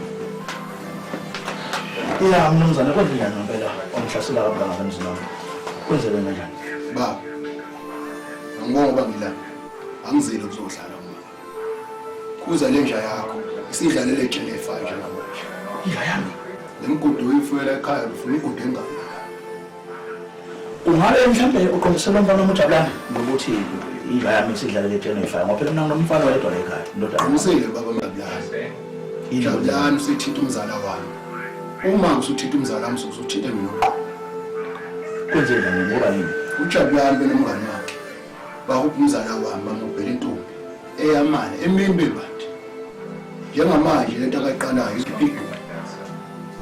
ya mnumzane kwenze njani ngempela omhlasela kabanga emzini wami kwenzele kanjani baba ngibonga ngila angizile ukuzohlala uma kuza lenja yakho isidlalele ejele efayo njengamanje inja yami lemigudu uyifuyela ekhaya ufuna igudu engane ungabe mhlambe uqondisela umfana omujabulana ngokuthi inja yami isidlalele ejele efayo ngoba phela mina nginomfana wedwa la ekhaya ndoda umsile baba Mabulana Jabulana usithitha umzala wami uma usithitha umzala wami usithitha mina kwenzele njani ngoba yini uJabulana benomngane wakhe bahupha umzala wami bamubhela intombi eyamana emimbe bathi njengamanje lento akayiqalayo izipidu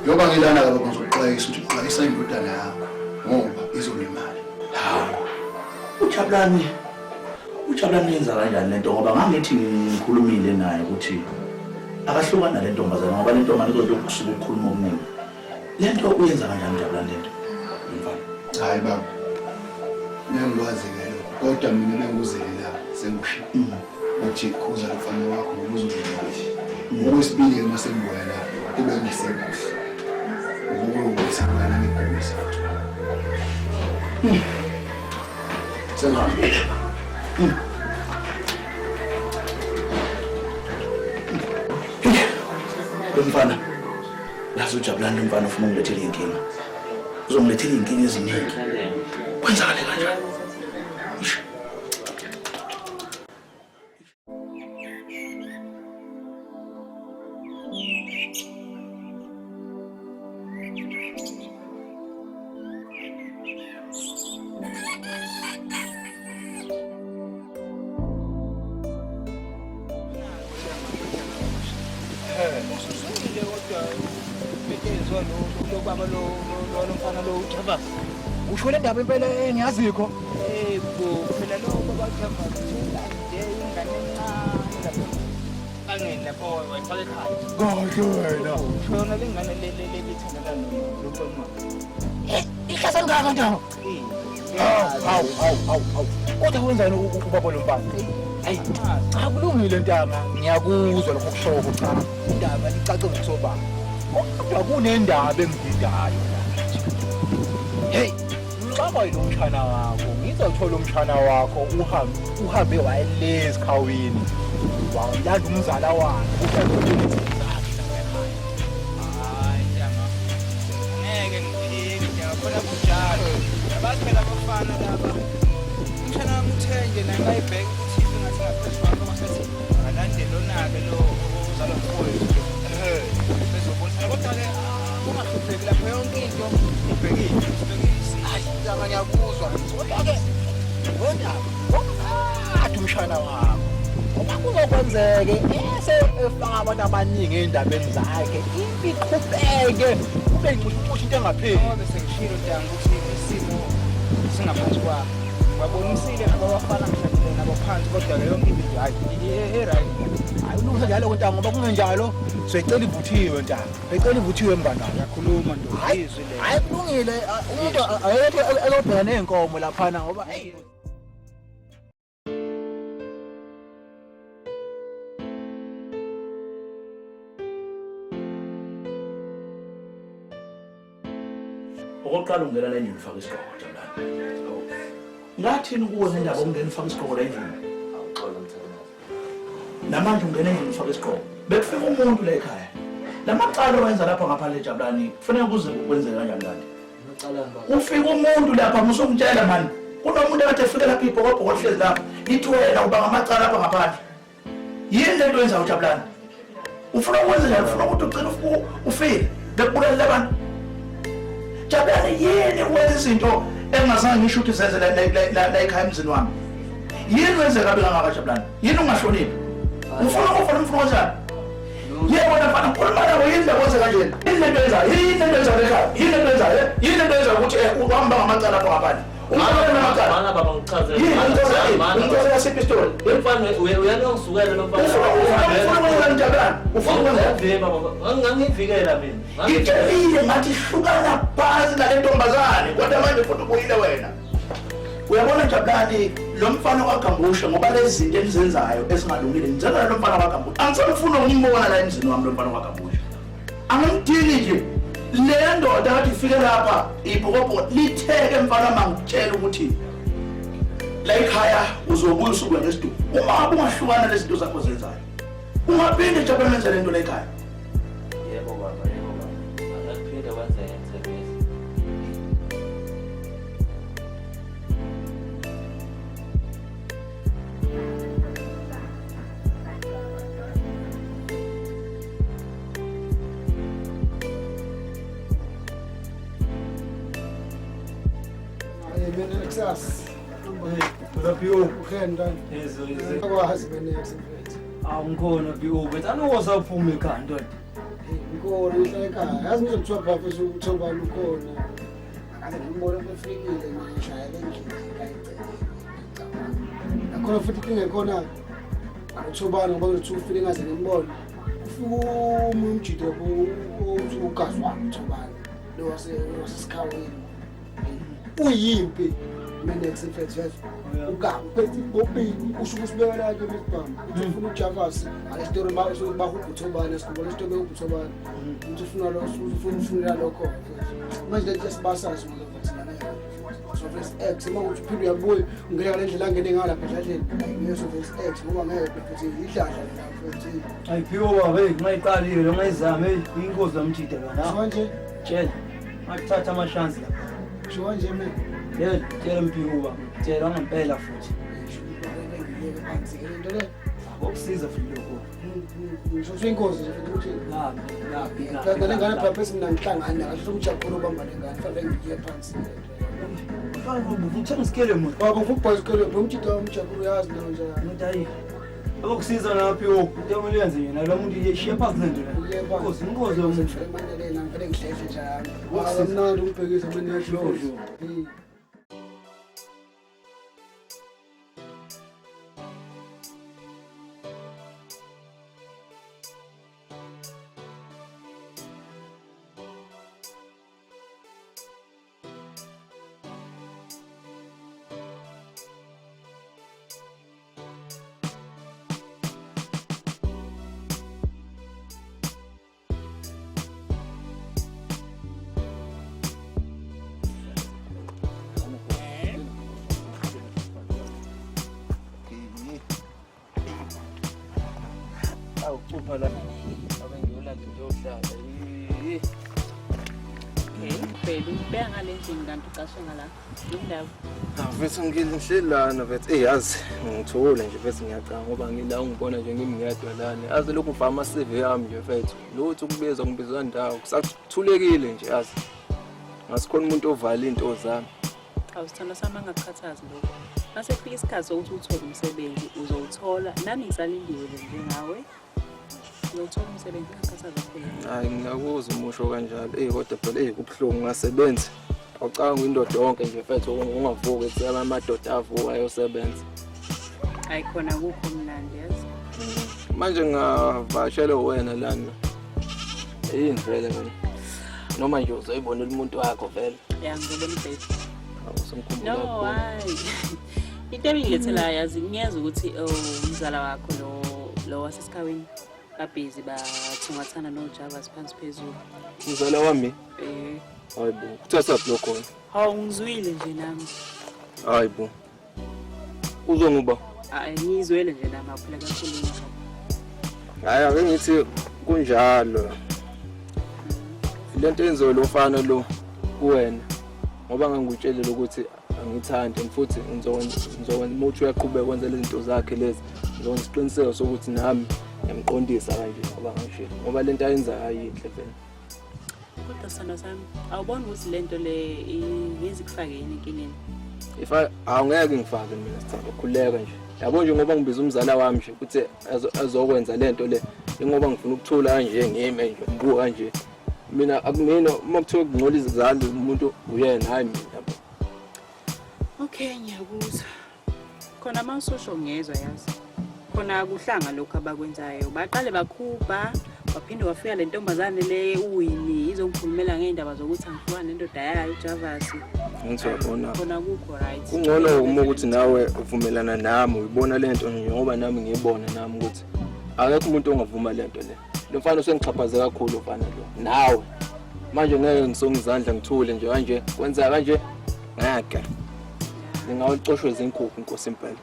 yoba ngilana ke bakuzoxwayisa ukuthi uxwayisa indodana yakho ngoba izolimala uJabulana yenza kanjani lento ngoba ngangithi ngikhulumile naye ukuthi akahlukana le ntombazana ngoba le ntombazana izolokhu kusuka ukukhuluma okuningi lento uyenza kanjani uJabulana lento mfana hayi baba ngiyakwazi ke kodwa mina benguzela sengisho uthi khuza lomfana wakho ukuzozela okwesibili ke masengibuya la kube ngisebuhle ukuthi ngana ngigumisa sengabe mfana lazo uJabulana mfana ufuna ungilethele inkinga uzongilethela inkinga eziningi kwenzakale kanjani usho le ndaba impela engiyazikho phela lokho bakuhamba nje ingane encane angene lapho wayifaka ekhaya kahle wena shona lengane le bithandana nomfana ihlasa ngaka ndawo hawu kodwa wenzani ubaba lo mfana hayi cha kulungile ntanga ngiyakuzwa lokho kushoko cha indaba licace ngokusobala kodwa kunendaba engididayo hey ngicaba yilo umshana wakho ngizothola umshana wakho uhambe wayelezi khawini wawulanda umzala wakhe ufanele ngeke ngiphike ngiyakhona kunjalo abantu phela abafana laba umshana wami uthenje naye ngayibheka ukuthi ngathi ngaphezulu kwakho masethi alandele onake lo uzalo mfowethu bezobona kodwa ke ungahlupheki lapho yonke into ubhekile hayi ngiyakuzwa kodwa ke wena athi umshana wakho uma kuzokwenzeke ese efaka abantu abaningi endabeni zakhe impi iqhubeke kube ngicusha into engapheli ngoba sengishilo ntanga ukuthi isimo singaphansi kwakho wabonisile abafana mhlawumbe nabo phansi kodwa ke yonke into hayi right hayi ulungisa njalo kwenta ngoba kungenjalo sicela ivuthiwe ntanga becela ivuthiwe mngana yakhuluma nto izwi le hayi kulungile umuntu ayethe elobheka nenkomo laphana ngoba hey okokuqala ungena la endlini ufaka isigqoko Jabulana ngathini kuwe nendaba ungena ufaka isigqoko la endlini namanje ungena endlini ufaka isigqoko bekufika umuntu la ekhaya lamacala owenza lapha ngaphandle Jabulani kufanele kuze kwenzeke kanjani kanti ufika umuntu lapha musongitshela mani kunomuntu ekade efike lapha ibhokobhoko lihlezi lapha lithi wena uba ngamacala lapha ngaphandle yini lento yenza uJabulani ufuna ukwenza njani ufuna ukuthi ugcine ufile bekubulala abantu Jabulani yini wenza izinto engazange ngisho ukuthi zenze la ekhaya emzini wami yini wenze kabi kangaka Jabulani yini ungahloniphi ufuna ukufuna umfuno kanjani Yebo mfana ukhuluma nawe yini lakwenza kanje? Yini lento yenzayo? Yini lento yenzayo ekhaya? Yini lento yenzayo? Yini lento yenzayo ukuthi uhamba ngamacala apho ngaphandle? Ungabona namacala. Mana baba ngichazela. Yini ngicela yasiphi istori? Mfana uyanongisukela lo mfana. Ufuna ukwenza baba. Ngangivikela mina. Ngitshela ngathi hlukana phansi nale ntombazane kodwa manje futhi ubuyile wena. Uyabona Jabulani lo mfana wakambusha ngoba lezi zinto enzenzayo esingalungile ngicela lo mfana wakambusha angisamfuna ngimona la emzini wami lo mfana wakambusha angimdili nje le ndoda athi ifike lapha ibhokobho litheke mfana mangitshela ukuthi la ekhaya uzobuya usuku ngesidumbu uma ungahlukana lezi zinto zakho zenzayo ungaphinde Jabulani enze le nto la ekhaya. Yebo baba angaphinde wenze emsebenzi. Benexas. Rapio. Ukhenda. Yezo. Akwazi Benex mfethu. Awungikhona Pio, but anowasaphuma ekhaya ndoda. Ngikona la ekhaya. Yazi ngizokuthiwa bafo ukuthoba ukhona. Akaze ngibone befikile ngishayela endlini kayicela. Nakhona futhi kingekhona akuthobana ngoba uthi ufike ngaze ngimbone. Ufika umjito ugazi wakhe thobana. Lo wasesikhaweni. Uyimpi Benex mfethu yazi. Ukaphethe ibhobhini usho usibeka la ke besibhama. Uthi ufuna uJavas, ale story mawuso bahukuthobana esikole story ukuthobana. Uthi ufuna lo ufuna lokho. Manje le sibasasa ngoba thina so first X uma uthi uphinde uyabuya ungena le ndlela angene ngala phela endlini. Ayi so first X ngoba ngeke futhi idlala la futhi. Ayi Pio baba ngayiqalile lo ngayizama inkozi lamjida la. Manje tshela ngakuthatha amashansi la. Sho nje mina. Yebo tshela Mpio baba. Tshela ngempela futhi. Akusiza futhi lokho. Ngisho inkozi nje futhi laphi. Kanti lengane purpose mina ngihlangana kahle umjaqo ubamba lengane fanele ngiye phansi. Mfana bobu uthenga isikele muntu. Baba ngubha isikele bomjito umjaqo uyazi nawo nje. Ntayi. Akusiza naphi into kumele yenze yena lo muntu yeshiya phansi lento la. Inkozi yomuntu. Manje lena ngifike ngihlehla njalo. Wasemnandi umbhekisa mina yasho. Awucupha la. Abengiyola into yohlala. Baby, ubeka ngale ndini kanti uqashe ngala. Indawo. Mfethu ngihleli lana mfethu yazi ngithole nje mfethu ngiyacanga ngoba ngila ungibona nje ngimngedwa lana yazi lokhu mfama CV yami nje mfethu lutho ukubizwa ngibizwa ndawo kusathulekile nje yazi ngasikhona umuntu ovala into zami. Awusithanda sami angakukhathazi lokho. Mase kufika isikhathi sokuthi uthole umsebenzi uzowuthola nami ngisalindiwe njengawe. Uzothola umsebenzi angakhathazi kakhulu. Hayi ngiyakuzwa umusho kanjalo kodwa phela kubuhlungu ngasebenza. Awucanga indoda yonke nje mfethu ungavuka etsela amadoda avuka ayosebenza. Ayikhona kukho mnandi yazi. Manje ngavashela wena lana. Yini vele mina. Noma nje uzoyibonela umuntu wakho vele. Ngibona baby. Awusemkhumbula. No, hayi. Into engilethela yazi ngiyeza ukuthi umzala wakho lo wasesikaweni babhizi bathungathana noJavas phansi phezulu. Umzala wami? Hayibo. Kuthatha block khona. Hawu ngizwile nje nami. Hayibo. Uzonguba? Ngizwele nje nami aphela kakhulu. Hayi ake ngithi kunjalo. Lento enzo lo mfana lo kuwena. Ngoba ngangikutshelile ukuthi angithandi futhi ngizokwenza umuthi uyaqhubeka kwenza lezi zinto zakhe lezi. Ngizokwenza isiqiniseko sokuthi nami ngiyamqondisa kanje ngoba ngisho ngoba lento ayenza ayinhle vele. Kodwa sana sami awubona ukuthi lento le ngizikufake yini enkingeni. Awungeke ngifake mina Sithemba, khuleka nje. Yabo nje ngoba ngibiza umzala wami nje ukuthi azokwenza lento le. Ngoba ngifuna ukuthula kanje ngime nje ngibuka kanje. Mina akumina uma kuthiwa kungcola izizalo umuntu uyena hayi mina yabo. Okay, ngiyakuzwa. Khona mawusosho ngezwe yazi. Khona kuhlanga lokho abakwenzayo. Baqale bakhupha, waphinde wafika le ntombazane le uwini izongikhulumela ngeindaba zokuthi angihlukane nendoda yayo uJavasi. Ngizobona. Khona kukho right. Kungcono uma ukuthi nawe uvumelana nami uyibona lento nje ngoba nami ngiyibona nami ukuthi akekho umuntu ongavuma lento le. Lo mfana usengixhaphaze kakhulu mfana lo. Nawe manje ngeke ngisongizandla ngithule nje kanje kwenza kanje ngeke. Ngingawucoshwe izinkukhu Nkosi impela.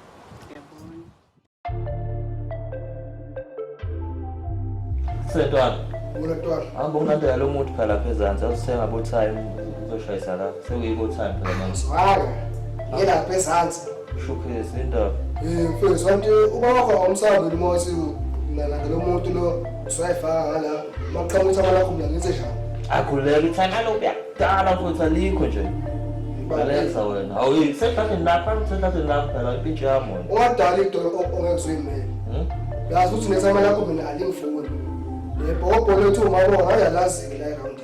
Setwana. Wona ntwana. Angibonga lo muntu phala phezansi awusenga bo time uzoshayisa la. Sekuyibo time phela manje. Hayi. Ngela phezansi. Shukese indaba. Mfethu wanti uba wakho omsaba limosi lo muntu lo usayifaka ngala maqhamuthi amalakho mina ngenze njani? Akhuleka ithana lo yakudala futhi alikho nje. Baleza wena. Awu sekhathi lapha phela ipijama wena. Ungadala idolo ongekuzwimela. Yazi ukuthi nesama lakho mina alingifuni. Lebhobho lethu umabonga ayalazi la around.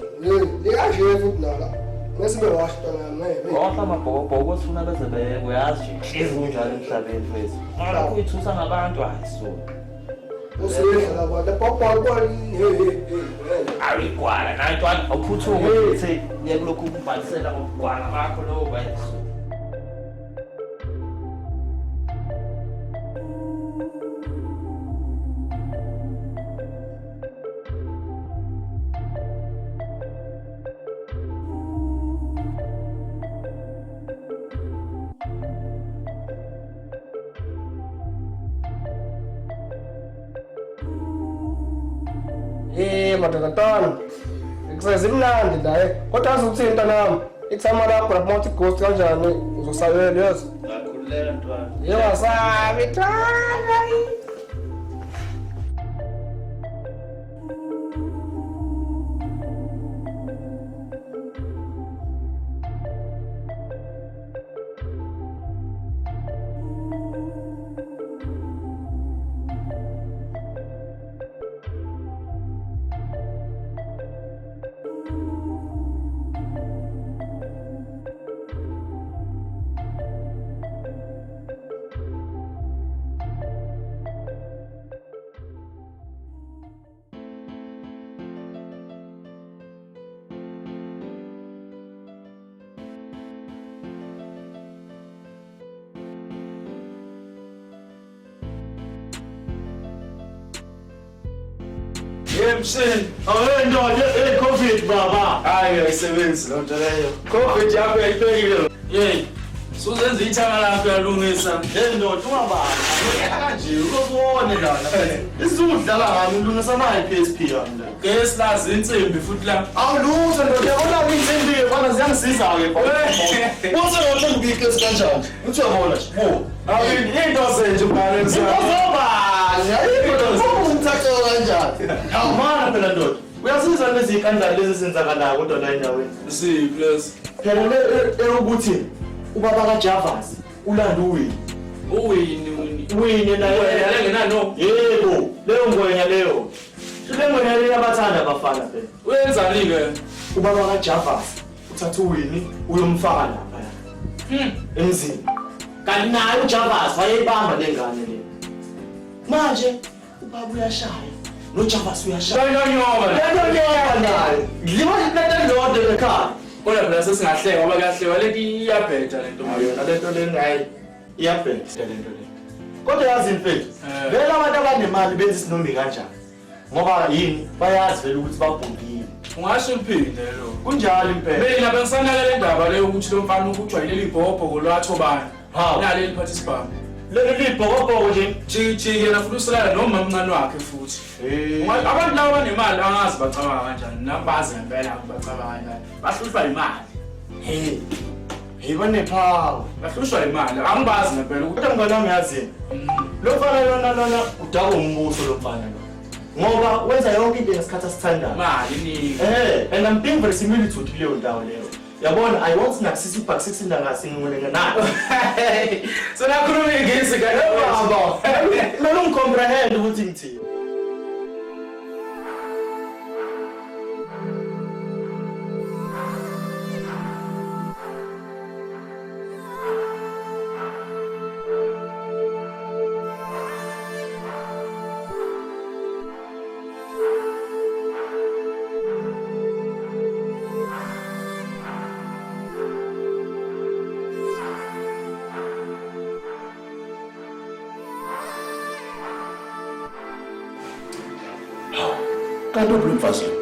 Liyaje futhi nala. Masibe washita ngame. Wahla amabhokobhoko sifuna beze beke uyazi nje kunjalo emhlabeni wethu. Mara kuyithusa ngabantu hayiso. Usiyela kwala papa kwani awigwala nantwana awuphuthume uthi yekulokhu ukubhalisela ngokugwala bakho lo wethu. Matatana. Ikuseza imnandi la kodwa azukuthinta nami. Ikusama lakho lapho uthi ghost kanjani uzosabela yazi. Ngakhululeka ntwana. Yewasabi thana. Yemshin, awendoda eCovid baba. Hayi ayisebenzi lo nto leyo. Covid yakho yayiphelile. Hey, suzenza ithanga lakho yalungisa. Hey ndoda ungabani. Kanje ukubone lana. Isudlala ngami ulungisa nayi PSP yami. Guess lazi insimbi futhi la. Awulutho ndoda yabona insimbi bana ziyangisiza ke. What's your thing big is kanjani? Uthi uyabona nje. Bo. Awini into zenje balance. Umthatho kanjani? Awumana phela ndoda. Uyasiza lezi ikandla lezi senzakalayo kodwa la endaweni. Si plus. Phela ukuthi ubaba kaJavas ulanda uwini. Uwini naye yalengena no. Yebo, leyo ngwenya leyo. Ngwenya leyo abathanda abafana phela. Wenzani ke? Ubaba kaJavas uthatha uwini uyomfaka lapha. Emzini. Kanti naye uJavas wayebamba lengane le. Manje ubaba uyashaya noJavas uyashaya. Yonyoba naye. Liwa lodwa ekhaya. Kodwa phela sesingahleka ngoba kuyahlewa leti iyabhetha lento mayona lento lengayi iyabhetha lento le. Kodwa yazi mfethu, vele abantu abanemali benza isinombi kanjani? Ngoba yini bayazi vele ukuthi babhungile. Ungasho uphinde lo. Kunjalo impela. Mina bengisanaka le ndaba leyo ukuthi lo mfana ukujwayele ibhobho kolwatho bani. Nale liphathi isibhamu. Lelo libhokobhoko nje jiki yena futhi usilala noma umncane wakhe futhi. Abantu laba banemali angazi bacabanga kanjani nabazi ngempela bacabanga kanjani. Bahlushwa imali. Hey banepower. Bahlushwa imali. Angibazi ngempela ukuthi ngibona ngiyazi. Lo mfana lona udaba umbuso lo mfana lo. Ngoba wenza yonke into ngesikhathi asithandayo. Imali nini? And I'm being very similitude kuleyo ndawo leyo. Yabona ayiwonsi nakusisa ibhakisisi ndangasingwele nayo. So nakhuluma ngesi kana baba. Mina ungicomprehend ukuthi ngithini. Kanti ubulumfazana.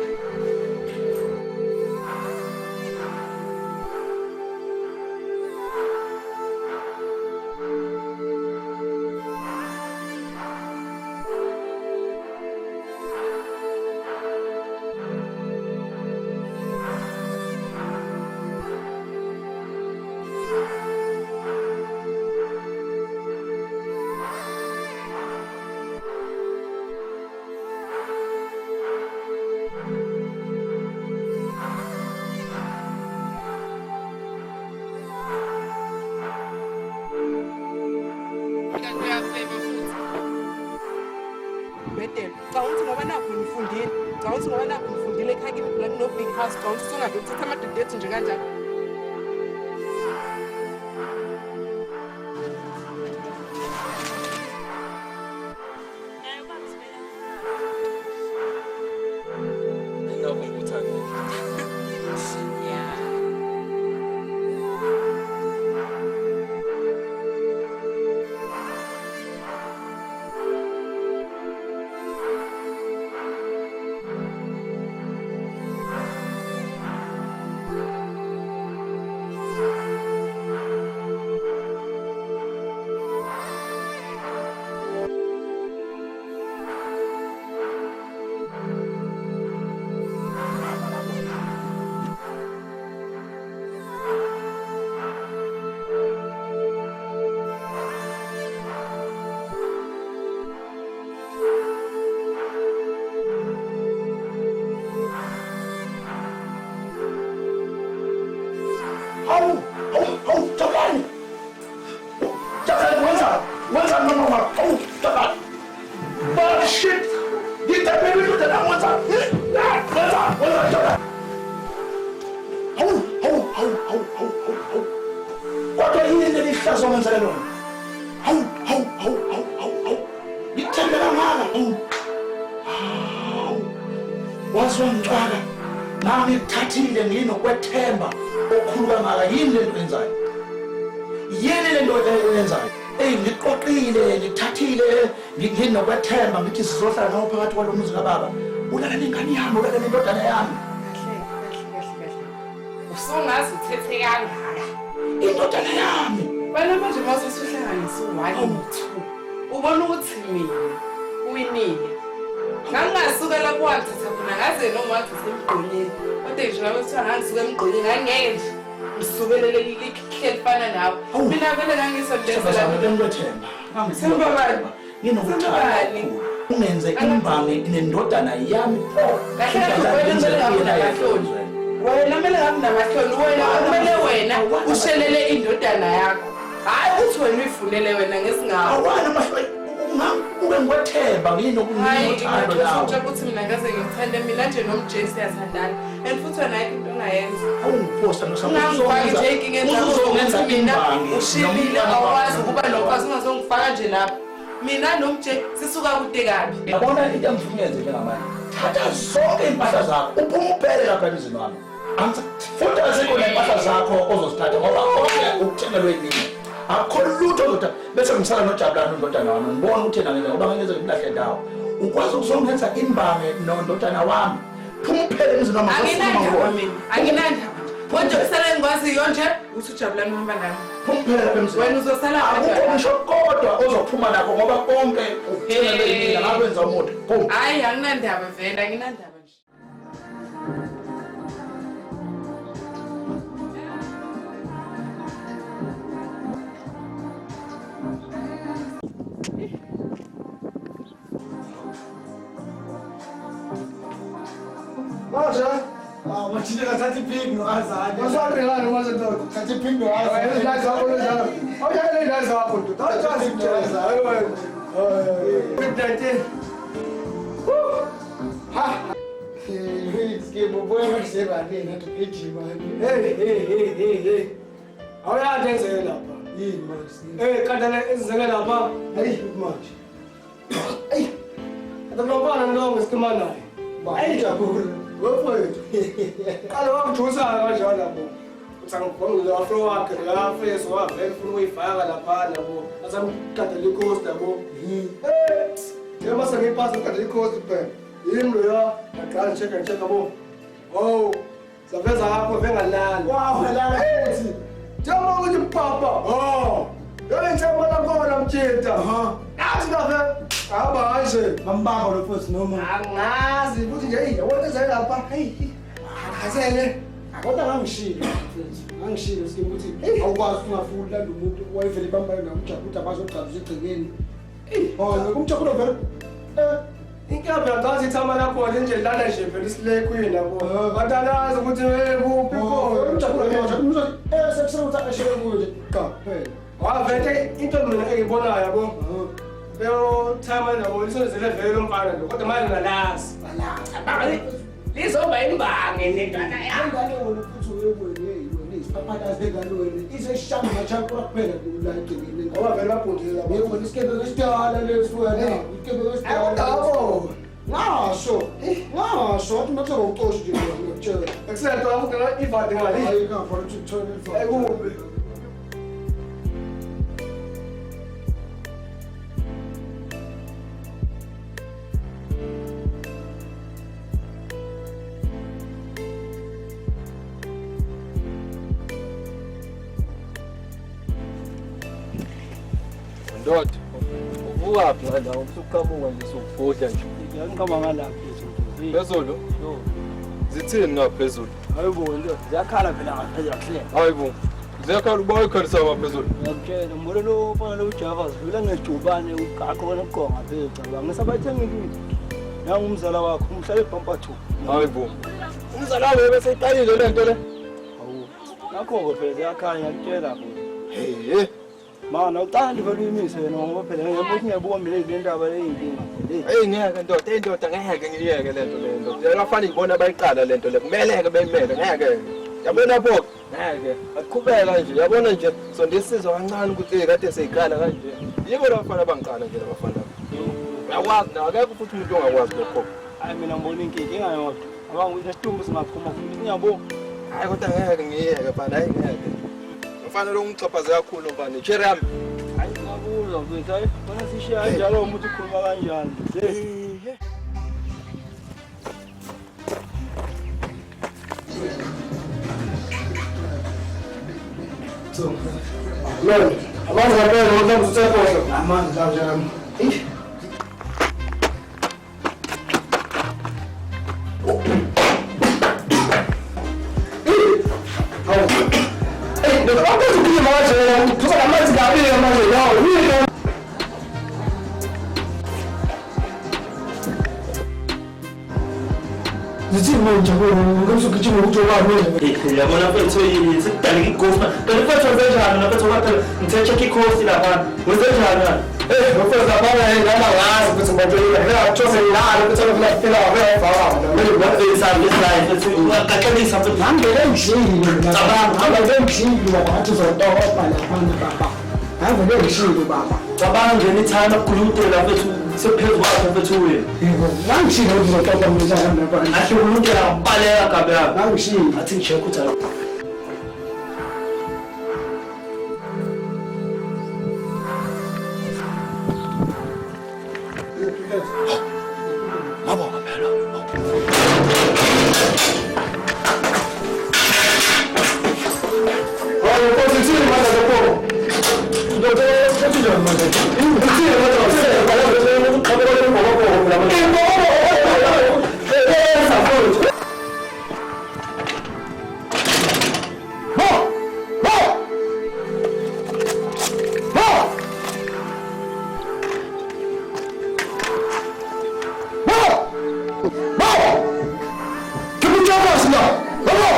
Cha ukuthi ngoba nakho ngifundile, cha ukuthi ngoba nakho ngifundile ekhaya kimi la no big house, cha ukuthi ungabe uthatha amadoda ethu nje kanjani. Wazongcwala nami ngithathile nginokwethemba okhuluka ngaka yini lento enzayo yini lento oyenzayo ngiqoqile ngithathile nginokwethemba ngithi sizohlala nawo phakathi kwalomuzi kababa ulala nengane yami ulala nendodana yami kahle usungazi uthethe kangaka indodana yami wena manje mawusuhlanganisa u1 no2 ubona ukuthi mina uyinile ngangasukela kuwathatha khona ngaze noma wathatha emgqonyeni kodwa nje ngabe kuthiwa ngangisuka emgqonyeni ngangeke nje ngisubelele likheli nawe mina vele ngangisondezela nginokuthanda ungenze imbangi nendodana yami wena kumele ngabe namahloni wena kumele wena ushelele indodana yakho hayi ukuthi wena uyifunele wena ngesingawo ube ngwethemba nginokuthando nawe ukuthi mina ngaze ngikuthande mina nje nomJay siyathandana and futhi wena ayikho into ongayenza awungiphosta uzongenza mina ushilile awazi ukuba nokwazi ungazongifaka nje lapha mina nomJay sisuka kude kabi yabona into emvunyeze njengamanje thatha zonke impahla zakho uphumpele lapha emzini wami futhi asikho nempahla zakho ozozithatha ngoba konke ukuthengelwe yini akho lutho kodwa bese ngisala noJabulani indodana wami ngibona ukuthi yena ngoba ngenzeka imlahle ndawo ukwazi ukuzongenza imbange nondodana wami phumphele emzini wami anginandaba kodwa kusala engikwaziyo nje uthi uJabulani uhamba nami phumphele lapha emzini wena uzosala akukho ngisho kodwa ozophuma nakho ngoba konke ukuthengelwe yini ngakwenza umuntu hayi anginandaba vele anginandaba Manje Machine kathatha ipingi noazane. Wasaqelana manje ndoda. Thatha ipingi noazane. Eyidlazi wakho njalo. Awuyakele eyidlazi wakho ndoda. Awuchazi ukutshela. Hayi wena. Hey. Ha. Hey, skebo boy ngiseba nini ngathi ejima. Hey. Awuyadenzela lapha. Yini manje? Kandala ezizeke lapha. Hayi manje. Hey. Adamlopana ndongo sikima naye. Hayi jabula. Wofowethu. Kalo wakujusa kanjalo lapho. Uthangibonga afro wakhe la face wavela ufuna uyifaka lapha nabo. Asamkadela icoaster bo. Yema sengipasa ukadela icoaster phela. Yini lo ya? Aqala check bo. Oh. Saveza hapo vengalala. Wow, lala futhi. Jama ukuthi mpapa. Oh. Yona njengoba lapho mtshita. Athi kafe. Hamba nje. Bambamba lo futhi noma. Angazi futhi nje yabona ezela lapha. Hey. Akazele. Kodwa ngangishilo. Ngangishilo sike ukuthi awukwazi ungafuni la umuntu wayevele bambana namjabu ukuthi abazoqala igcikeni. Oh, umjabu lo vele. Inkabe ngathi ithama lakho nje lana nje vele isilekhwini yabo. Batalazi ukuthi kuphi khona. Umjabu lo sekusuka ashele kuye cha phela. Wavete into mina engibonayo yabo. Leyo thama nabo lisozele vele umfana lo. Kodwa manje ngalazi. Balazi. Lizoba imbange nendana yami. Ingane wona futhi wena isipaphakazi bengane wena. Iseshama machapho kuphela kula igcikeni. Ngoba vele babhundile labo. Yebo isikebe lesitala lesifana. Isikebe lesitala. Awudabo. Ngasho. Ngasho athi manje ucoshi nje ngiyakutshela. Excellent awufuna ivadi ngali. Hayi ngafuna ukuthi uthole ivadi. Ayikube. Ndoda, uvukaphi ngala usuqhamuka nje sokufodla nje. Ngiyaqhama ngalaphi nje. Phezulu? Yo. Zithini ngaphezulu? Hayibo nje, ziyakhala phela ngaphezulu akuhle. Hayibo. Ziyakhala uba uyikhalisa ngaphezulu. Ngiyakutshela mbona lo fana lo Java zivela ngejubane uqaqo wena uqonga phela cha. Ngisabathenga into. Nangu umzala wakho umhlale ebhampa 2. Hayibo. Umzala wakho bese iqalile lento le. Hawu. Nakho phela ziyakhanya ngiyakutshela bo. Hey. Mana uthanda vele uyimise wena ngoba phela ngiyabuthi ngiyabombe le ndaba leyinkinga. Hey ngeke ndoda, indoda ngeke ngiyeke lento le ndoda. Yabafana ibona bayiqala lento le. Kumeleke beyimele ngeke. Yabona pho? Ngeke. Aqhubeka nje. Yabona nje sondisizwa kancane ukuthi kade seyiqala kanje. Yibo labafana abangiqala nje labafana. Uyakwazi na akekho futhi umuntu ongakwazi lokho. Hayi mina ngibona inkinga yodwa. Abanga ukuthi isitumbu singaphuma futhi ngiyabona. Hayi kodwa ngeke ngiyeke bana hayi ngeke. Kufanele ungixhaphaze kakhulu mfana. Cherry yami. Hayi ngabuzwa mfethu hayi. Bona sishiya kanjalo umuntu ukhuluma kanjani. So, Lord, abantu ngapela ngoba ngizotsekhohla. Amandla kanjani? Yabona mfethu yini sikudala ighost. Kanti mfethu wenzenjani mfethu wakhe ngithe ikhosi lapha. Wenzenjani? Mfethu lapha ngama ngazi ukuthi ngibonile. Ngeke kuthose ngilalo ukuthi ngifika ngafaka. Manje ngiyafisa ngeslide mfethu. Ungaqaqelisa mfethu. Ngangele ngishilo. Cabanga ngishilo wathi uzotoba lapha baba. Ngangele ngishilo baba. Cabanga nje nithanda ukukhulumela mfethu sephezulu kwakho mfethu wena. Ngangishilo ukuthi uzotoba njani lapha. Ahle ukhulumela ngabaleka gabe yakho. Ngangishilo. Athi ngishaya ukuthi la. Baba.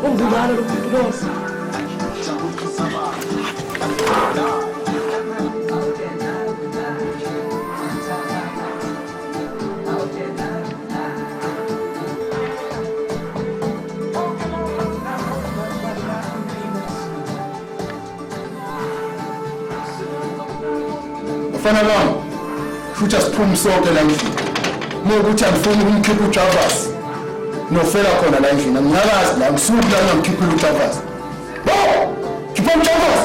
Ungibala lo muntu. Fana wami futhi asiphumi sonke la endlini ukuthi angifuni ukumkhipha uJavas nofela khona la endlini ngiyakazi la ngisuku la ngimkhiphile uJavas bo khipha uJavas